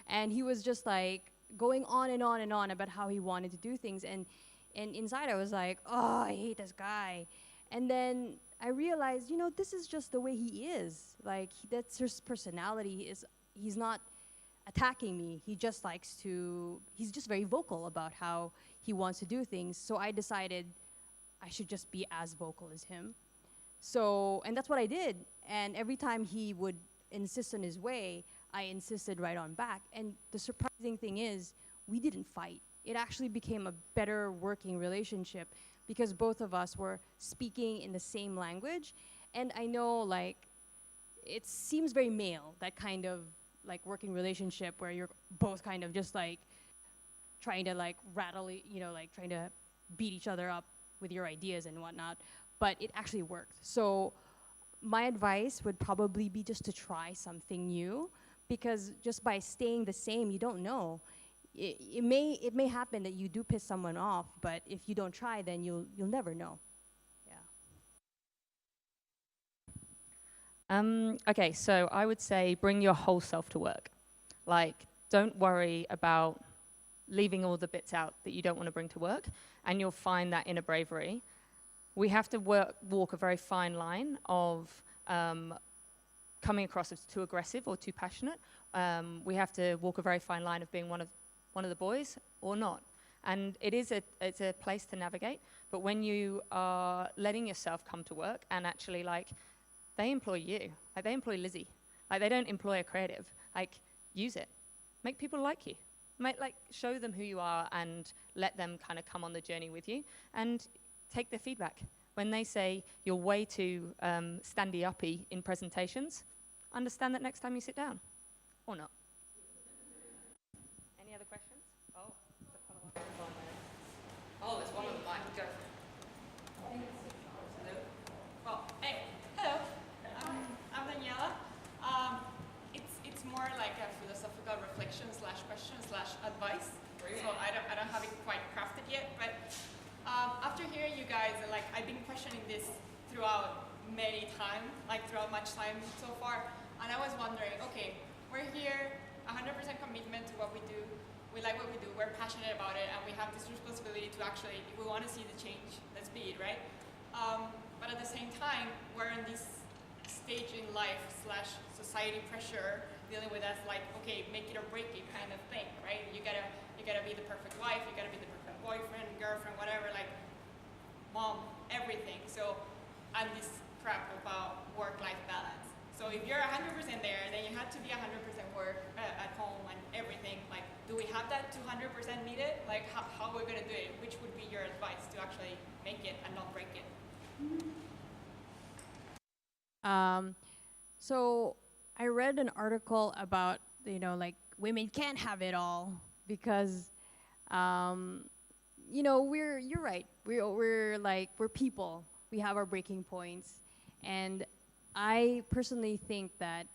and he was just like going on and on and on about how he wanted to do things, and inside I was like, oh, I hate this guy. And then I realized, this is just the way he is. Like, that's his personality. He's not attacking me. He's just very vocal about how he wants to do things. So I decided I should just be as vocal as him. So, and that's what I did. And every time he would insist on his way, I insisted right on back. And the surprising thing is, we didn't fight. It actually became a better working relationship because both of us were speaking in the same language. And I know, like, it seems very male, that kind of like working relationship where you're both kind of just like trying to like rattle, like trying to beat each other up with your ideas and whatnot. But it actually worked. So my advice would probably be just to try something new, because just by staying the same, you don't know. It may happen that you do piss someone off, but if you don't try, then you'll never know. Yeah. Okay, so I would say bring your whole self to work. Like, don't worry about leaving all the bits out that you don't want to bring to work, and you'll find that inner bravery. We have to walk a very fine line of coming across as too aggressive or too passionate. We have to walk a very fine line of being one of the boys or not. And it's a place to navigate. But when you are letting yourself come to work, and actually, like, they employ you. Like, they employ Lizzie. Like, they don't employ a creative. Like, use it. Make people like you. Show them who you are and let them kind of come on the journey with you. And take their feedback. When they say you're way too standy-uppy in presentations, understand that next time you sit down, or not. Any other questions? Oh, there's one on the mic. Go. Well, hey, hello. I'm Daniela. It's more like a philosophical reflection / question / I don't have it quite crafted yet, but after hearing you guys, like I've been questioning this throughout throughout much time so far, and I was wondering, okay, we're here, 100% commitment to what we do, we like what we do, we're passionate about it, and we have this responsibility to actually, if we want to see the change, let's be it, right? But at the same time, we're in this stage in life / society pressure dealing with us like, okay, make it or break it kind of thing, right? You gotta be the perfect wife, you gotta be the perfect boyfriend, girlfriend, whatever, like mom, everything. So, and this crap about work-life balance. So if you're 100% there, then you have to be 100% work at home and everything. Like, do we have that 200% needed? Like, how we're gonna do it? Which would be your advice to actually make it and not break it? So I read an article about, like women can't have it all because, you're right. We're people. We have our breaking points. And I personally think that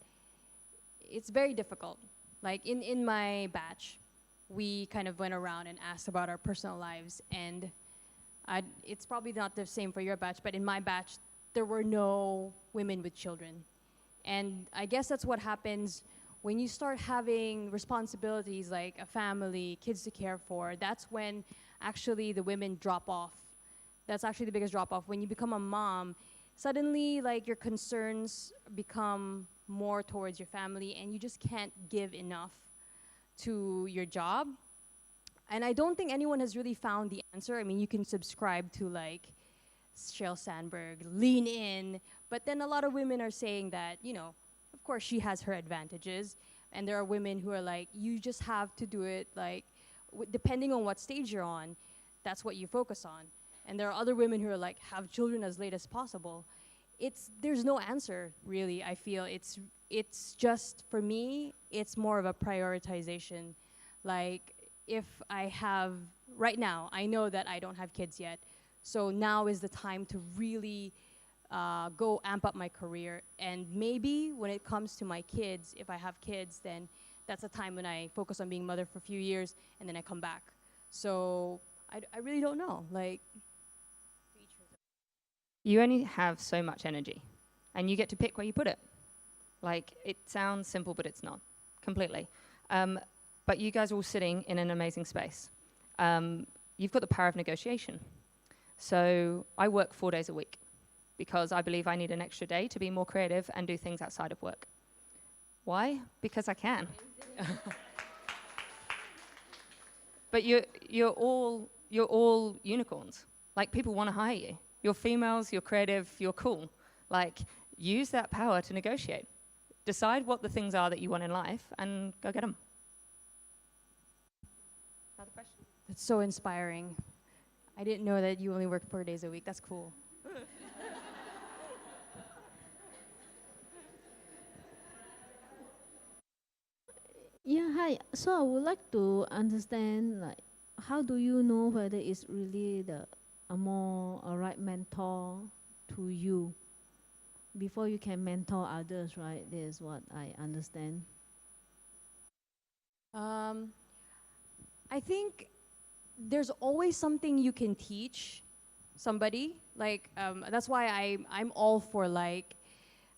it's very difficult. Like in my batch, we kind of went around and asked about our personal lives, and it's probably not the same for your batch, but in my batch, there were no women with children. And I guess that's what happens when you start having responsibilities like a family, kids to care for. That's when actually the women drop off. That's actually the biggest drop off. When you become a mom, suddenly like your concerns become more towards your family, and you just can't give enough to your job. And I don't think anyone has really found the answer. I mean, you can subscribe to like Sheryl Sandberg, lean in, but then a lot of women are saying that, of course she has her advantages, and there are women who are like, you just have to do it like, depending on what stage you're on, that's what you focus on. And there are other women who are like, have children as late as possible. There's no answer, really, I feel. It's just, for me, it's more of a prioritization. Like, if I have, right now, I know that I don't have kids yet, so now is the time to really go amp up my career. And maybe when it comes to my kids, if I have kids, then that's a time when I focus on being a mother for a few years, and then I come back. So I really don't know. Like, you only have so much energy, and you get to pick where you put it. Like, it sounds simple, but it's not, completely. But you guys are all sitting in an amazing space. You've got the power of negotiation. So I work 4 days a week because I believe I need an extra day to be more creative and do things outside of work. Why? Because I can. But you're all unicorns. Like, people want to hire you. You're females, you're creative, you're cool. Like, use that power to negotiate. Decide what the things are that you want in life and go get them. Another question? That's so inspiring. I didn't know that you only work 4 days a week. That's cool. Yeah, hi. So I would like to understand, like, how do you know whether it's really a right mentor to you before you can mentor others, right? This is what I understand. I think there's always something you can teach somebody. Like, that's why I'm all for like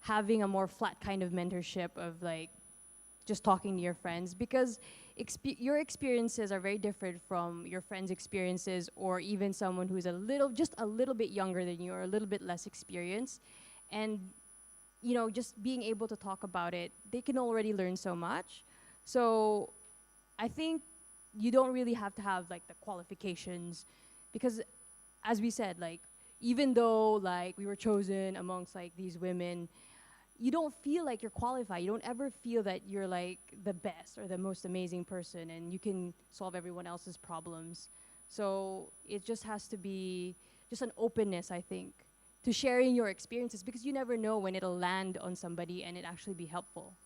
having a more flat kind of mentorship of like just talking to your friends, because your experiences are very different from your friends' experiences, or even someone who's just a little bit younger than you or a little bit less experienced. And, just being able to talk about it, they can already learn so much. So I think you don't really have to have like the qualifications, because as we said, like, even though like we were chosen amongst like these women, you don't feel like you're qualified. You don't ever feel that you're like the best or the most amazing person and you can solve everyone else's problems. So it just has to be just an openness, I think, to sharing your experiences, because you never know when it'll land on somebody and it actually be helpful.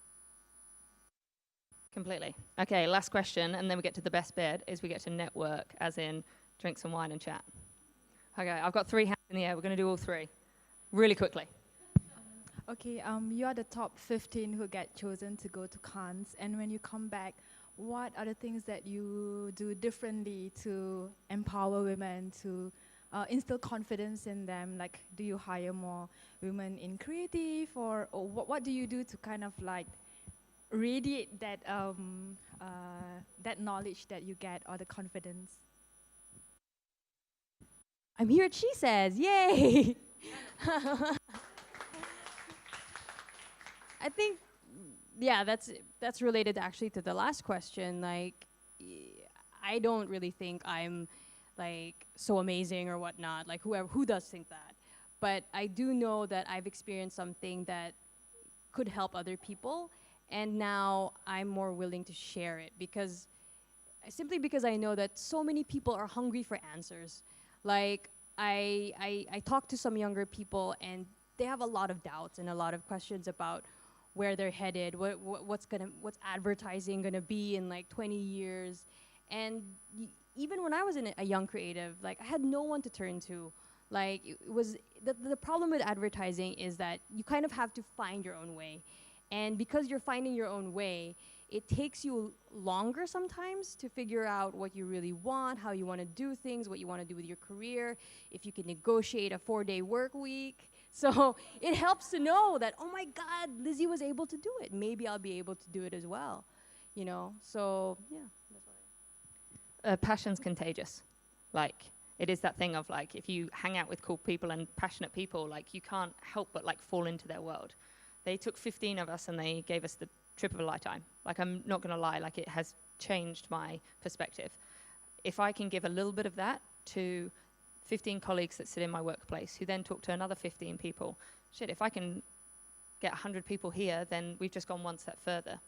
Completely. Okay, last question, and then we get to the best bit, is we get to network, as in drink some wine and chat. Okay, I've got 3 hands in the air. We're going to do all 3 really quickly. Okay, you are the top 15 who get chosen to go to Cannes, and when you come back, what are the things that you do differently to empower women, to instill confidence in them? Like, do you hire more women in creative, or what do you do to kind of like radiate that that knowledge that you get, or the confidence? I'm here at SheSays, yay! I think, yeah, that's related actually to the last question. Like, I don't really think I'm like so amazing or whatnot. Like who does think that? But I do know that I've experienced something that could help other people, and now I'm more willing to share it simply because I know that so many people are hungry for answers. Like I talk to some younger people, and they have a lot of doubts and a lot of questions about where they're headed, what's advertising gonna be in like 20 years. And even when I was a young creative, like I had no one to turn to. Like it was, the problem with advertising is that you kind of have to find your own way. And because you're finding your own way, it takes you longer sometimes to figure out what you really want, how you want to do things, what you want to do with your career, if you can negotiate a 4-day work week. So it helps to know that, oh my God, Lizzie was able to do it. Maybe I'll be able to do it as well, you know? So yeah, that's what passion's contagious. Like, it is that thing of like, if you hang out with cool people and passionate people, like you can't help but like fall into their world. They took 15 of us and they gave us the trip of a lifetime. Like, I'm not gonna lie, like it has changed my perspective. If I can give a little bit of that to 15 colleagues that sit in my workplace who then talk to another 15 people, shit, if I can get 100 people here, then we've just gone one step further.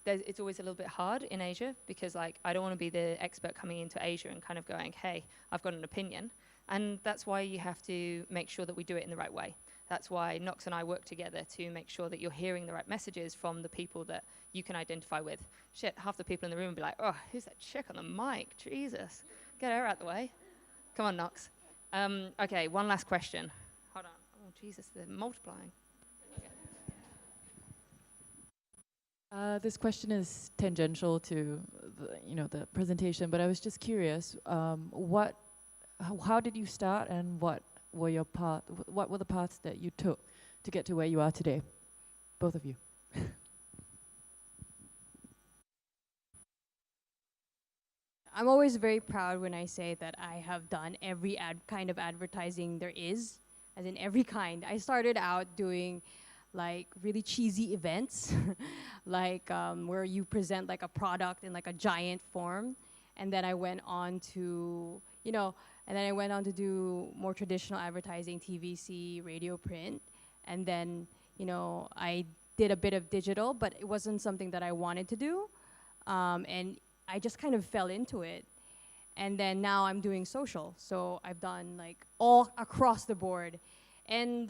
It's always a little bit hard in Asia because like I don't want to be the expert coming into Asia and kind of going, hey, I've got an opinion. And that's why you have to make sure that we do it in the right way. That's why Knox and I work together to make sure that you're hearing the right messages from the people that you can identify with. Shit, half the people in the room will be like, oh, who's that chick on the mic? Jesus, get her out the way. Come on, Knox. Okay, one last question. Hold on. Oh, Jesus, they're multiplying. This question is tangential to the presentation, but I was just curious. How did you start, and what were the paths that you took to get to where you are today, both of you? I'm always very proud when I say that I have done every kind of advertising there is, as in every kind. I started out doing like really cheesy events, like where you present like a product in like a giant form, and then I went on to, do more traditional advertising, TVC, radio, print, and then, I did a bit of digital, but it wasn't something that I wanted to do, and I just kind of fell into it. And then now I'm doing social, so I've done like all across the board. And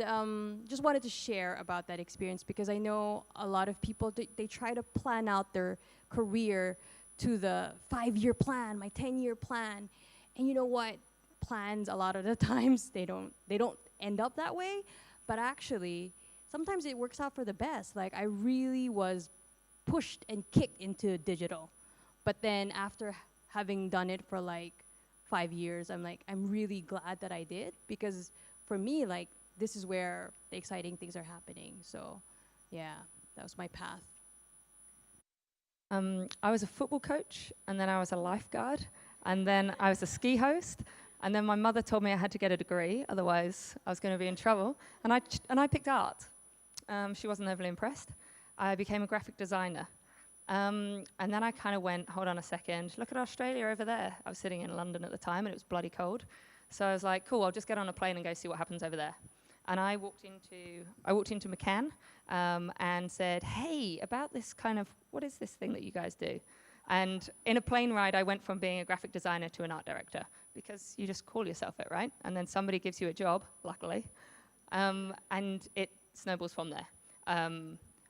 just wanted to share about that experience because I know a lot of people, they try to plan out their career to the 5-year plan, my 10-year plan. And you know what? Plans, a lot of the times, they don't end up that way. But actually, sometimes it works out for the best. Like, I really was pushed and kicked into digital. But then after having done it for like 5 years, I'm really glad that I did, because for me, like, this is where the exciting things are happening. So yeah, that was my path. I was a football coach, and then I was a lifeguard, and then I was a ski host, and then my mother told me I had to get a degree, otherwise I was going to be in trouble, and I picked art. She wasn't overly impressed. I became a graphic designer. And then I kind of went, hold on a second, look at Australia over there. I was sitting in London at the time, and it was bloody cold. So I was like, cool, I'll just get on a plane and go see what happens over there. And I walked into McCann and said, hey, about this kind of, what is this thing that you guys do? And in a plane ride, I went from being a graphic designer to an art director, because you just call yourself it, right? And then somebody gives you a job, luckily, and it snowballs from there.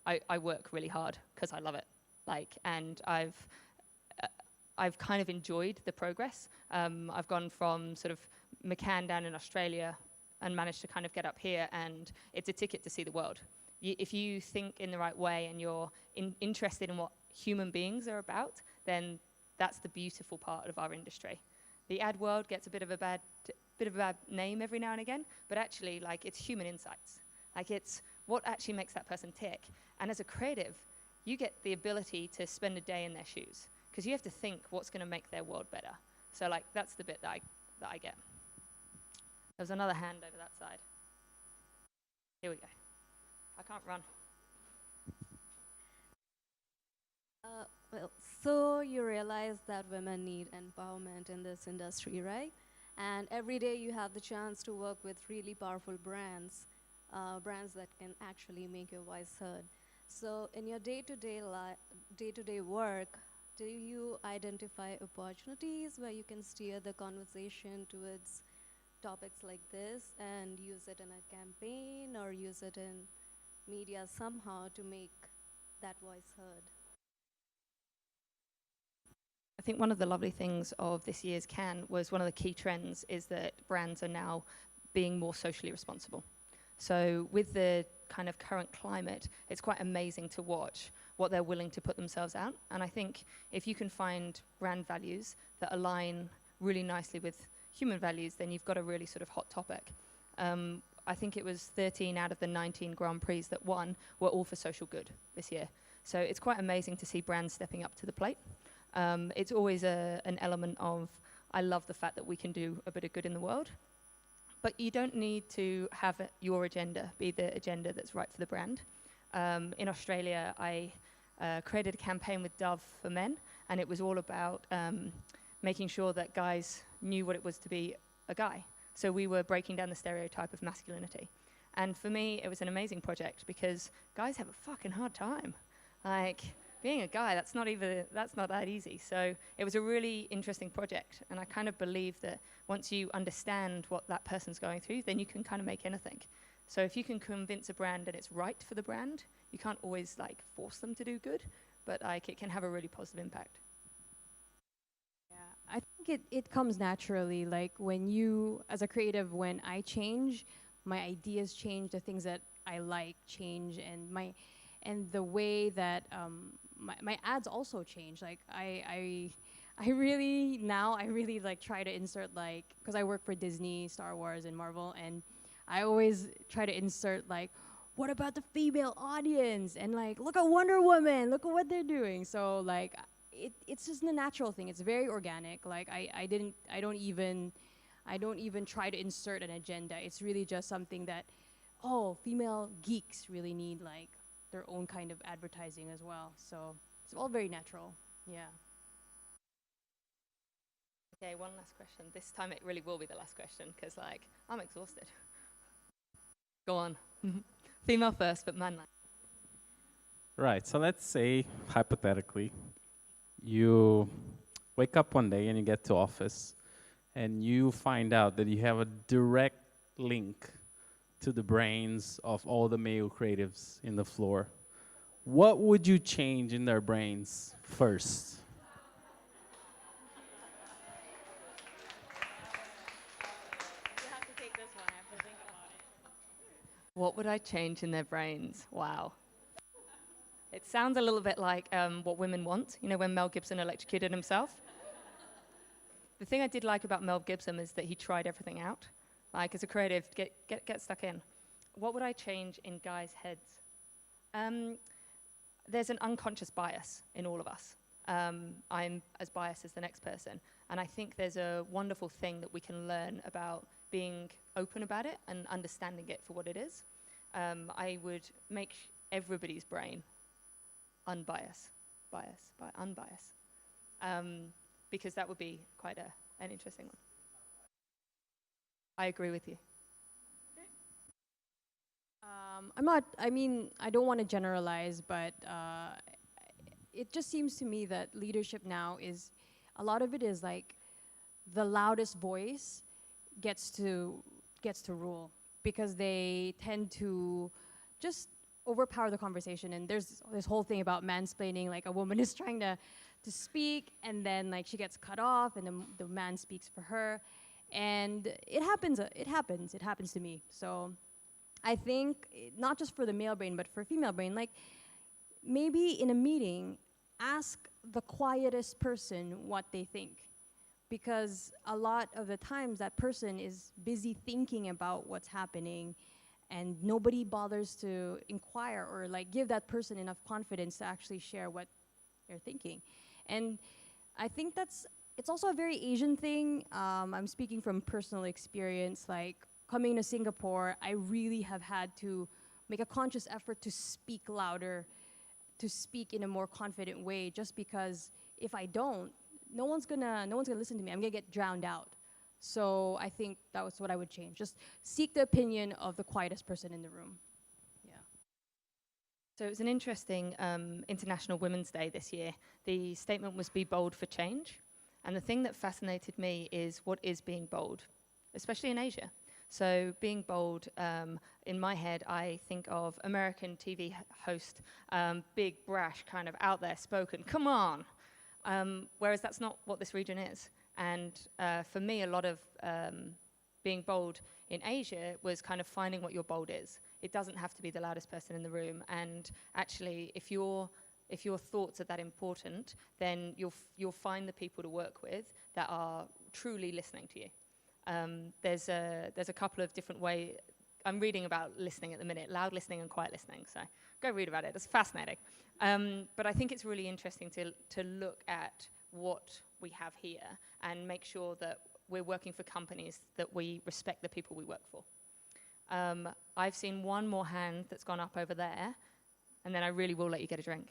I work really hard because I love it, and I've kind of enjoyed the progress. I've gone from sort of McCann down in Australia and managed to kind of get up here, and it's a ticket to see the world. If you think in the right way and you're interested in what human beings are about, then that's the beautiful part of our industry. The ad world gets a bit of a bad name every now and again, but actually, like, it's human insights. Like, it's what actually makes that person tick. And as a creative, you get the ability to spend a day in their shoes, because you have to think what's going to make their world better. So, like, that's the bit that I get. There's another hand over that side. Here we go. I can't run. Well, so you realize that women need empowerment in this industry, right? And every day you have the chance to work with really powerful brands, brands that can actually make your voice heard. So in your day-to-day work, do you identify opportunities where you can steer the conversation towards topics like this and use it in a campaign or use it in media somehow to make that voice heard? I think one of the lovely things of this year's Cannes was one of the key trends is that brands are now being more socially responsible. So with the kind of current climate, it's quite amazing to watch what they're willing to put themselves out. And I think if you can find brand values that align really nicely with human values, then you've got a really sort of hot topic. I think it was 13 out of the 19 Grand Prix that won were all for social good this year. So it's quite amazing to see brands stepping up to the plate. It's always an element of, I love the fact that we can do a bit of good in the world, but you don't need to have your agenda be the agenda that's right for the brand. In Australia, I created a campaign with Dove for men, and it was all about making sure that guys knew what it was to be a guy. So we were breaking down the stereotype of masculinity. And for me, it was an amazing project because guys have a fucking hard time. Like, being a guy, that's not that easy. So it was a really interesting project. And I kind of believe that once you understand what that person's going through, then you can kind of make anything. So if you can convince a brand that it's right for the brand, you can't always like force them to do good, but like it can have a really positive impact. Yeah, I think it comes naturally. Like when you, as a creative, when I change, my ideas change, the things that I like change, and the way that my ads also change. Like I really like try to insert, like, because I work for Disney, Star Wars, and Marvel, and I always try to insert like, what about the female audience? And like, look at Wonder Woman, look at what they're doing. So like, it's just a natural thing. It's very organic. Like I don't even try to insert an agenda. It's really just something that, oh, female geeks really need like their own kind of advertising as well. So it's all very natural. Yeah. Okay, one last question. This time it really will be the last question because like I'm exhausted. Go on. Female first, but man last. Right, so let's say, hypothetically, you wake up one day and you get to office and you find out that you have a direct link to the brains of all the male creatives in the floor. What would you change in their brains first? What would I change in their brains? Wow. It sounds a little bit like what women want, you know, when Mel Gibson electrocuted himself. The thing I did like about Mel Gibson is that he tried everything out. Like, as a creative, get stuck in. What would I change in guys' heads? There's an unconscious bias in all of us. I'm as biased as the next person. And I think there's a wonderful thing that we can learn about being open about it and understanding it for what it is. I would make everybody's brain unbiased, because that would be quite an interesting one. I agree with you. I don't want to generalize, but it just seems to me that leadership now is, a lot of it is like the loudest voice gets to rule, because they tend to just overpower the conversation. And there's this whole thing about mansplaining, like a woman is trying to speak and then like she gets cut off and the man speaks for her. And it happens to me. So I think not just for the male brain, but for female brain, like maybe in a meeting, ask the quietest person what they think. Because a lot of the times that person is busy thinking about what's happening and nobody bothers to inquire or like give that person enough confidence to actually share what they're thinking. And I think it's also a very Asian thing. I'm speaking from personal experience, like coming to Singapore, I really have had to make a conscious effort to speak louder, to speak in a more confident way, just because if I don't, no one's gonna listen to me. I'm gonna get drowned out. So I think that was what I would change. Just seek the opinion of the quietest person in the room. Yeah. So it was an interesting International Women's Day this year. The statement was "Be bold for change," and the thing that fascinated me is what is being bold, especially in Asia. So being bold, in my head, I think of American TV host, big, brash, kind of out there spoken, come on. Whereas that's not what this region is. And for me, a lot of being bold in Asia was kind of finding what your bold is. It doesn't have to be the loudest person in the room. And actually, if your thoughts are that important, then you'll find the people to work with that are truly listening to you. There's a couple of different ways. I'm reading about listening at the minute, loud listening and quiet listening, so go read about it. It's fascinating. But I think it's really interesting to look at what we have here and make sure that we're working for companies that we respect the people we work for. I've seen one more hand that's gone up over there, and then I really will let you get a drink.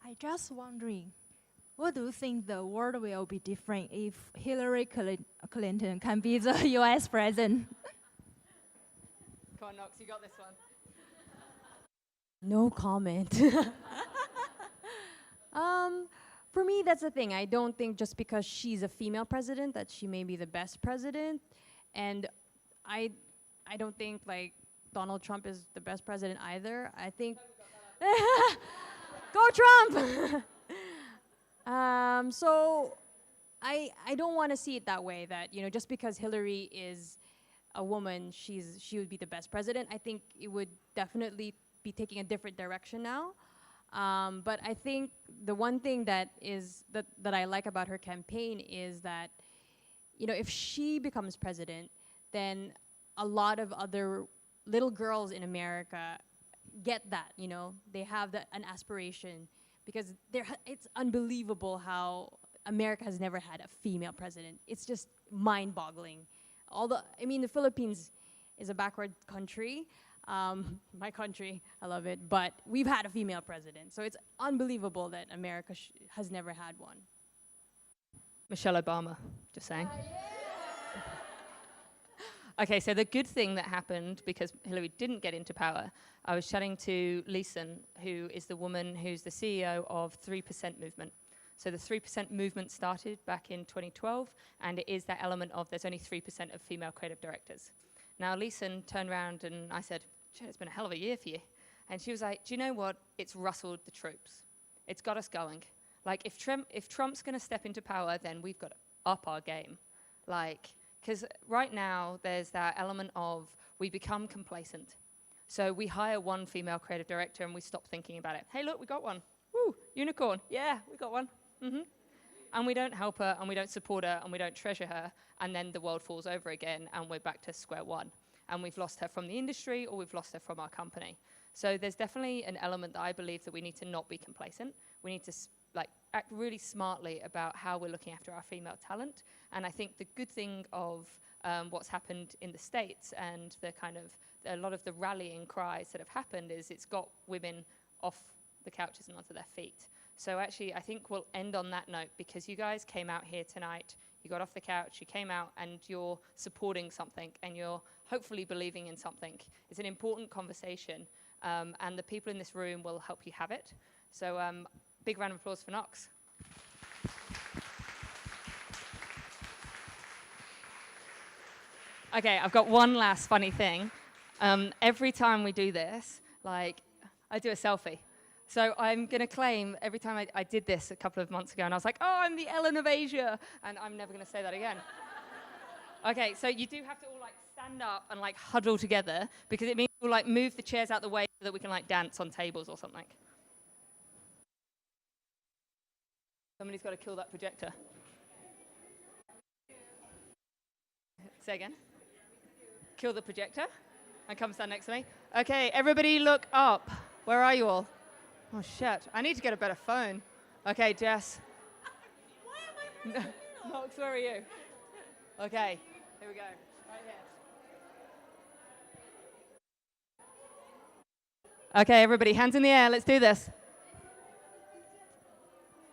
I just wondering, what do you think the world will be different if Hillary Clinton can be the US president? Come on, Knox, you got this one. No comment. For me, that's the thing. I don't think just because she's a female president that she may be the best president. And I don't think like Donald Trump is the best president either. I think go Trump! So I don't want to see it that way, that, you know, just because Hillary is a woman, she would be the best president. I think it would definitely be taking a different direction now. But I think the one thing that I like about her campaign is that, you know, if she becomes president, then a lot of other little girls in America get that, you know, they have an aspiration, because it's unbelievable how America has never had a female president. It's just mind-boggling. The Philippines is a backward country. My country, I love it, but we've had a female president. So it's unbelievable that America has never had one. Michelle Obama, just saying. Okay, so the good thing that happened, because Hillary didn't get into power, I was chatting to Leeson, who is the woman who's the CEO of 3% Movement. So the 3% Movement started back in 2012, and it is that element of there's only 3% of female creative directors. Now, Leeson turned around and I said, "Shit, it's been a hell of a year for you." And she was like, "Do you know what? It's rustled the troops. It's got us going. Like, if Trump's going to step into power, then we've got to up our game. Like, because right now, there's that element of we become complacent. So we hire one female creative director and we stop thinking about it. Hey, look, we got one. Woo, unicorn. Yeah, we got one. And we don't help her, and we don't support her, and we don't treasure her, and then the world falls over again, and we're back to square one. And we've lost her from the industry, or we've lost her from our company. So there's definitely an element that I believe that we need to not be complacent. We need to act really smartly about how we're looking after our female talent. And I think the good thing of what's happened in the States and the kind of a lot of the rallying cries that have happened is it's got women off the couches and onto their feet. So actually, I think we'll end on that note, because you guys came out here tonight, you got off the couch, you came out, and you're supporting something, and you're hopefully believing in something. It's an important conversation, and the people in this room will help you have it. So big round of applause for Knox. Okay, I've got one last funny thing. Every time we do this, I do a selfie. So I'm going to claim every time I did this a couple of months ago, and I was like, "Oh, I'm the Ellen of Asia," and I'm never going to say that again. Okay, so you do have to all stand stand up and like huddle together, because it means we'll like move the chairs out the way so that we can like dance on tables or something. Somebody's got to kill that projector. Say again. Kill the projector and come stand next to me. Okay, everybody look up. Where are you all? Oh shit, I need to get a better phone. Okay, Jess. Why am I Knox, where are you? Okay, here we go. Right here. Okay, everybody, hands in the air. Let's do this.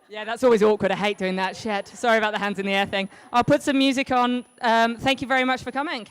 Yeah, that's always awkward. I hate doing that shit. Sorry about the hands in the air thing. I'll put some music on. Thank you very much for coming.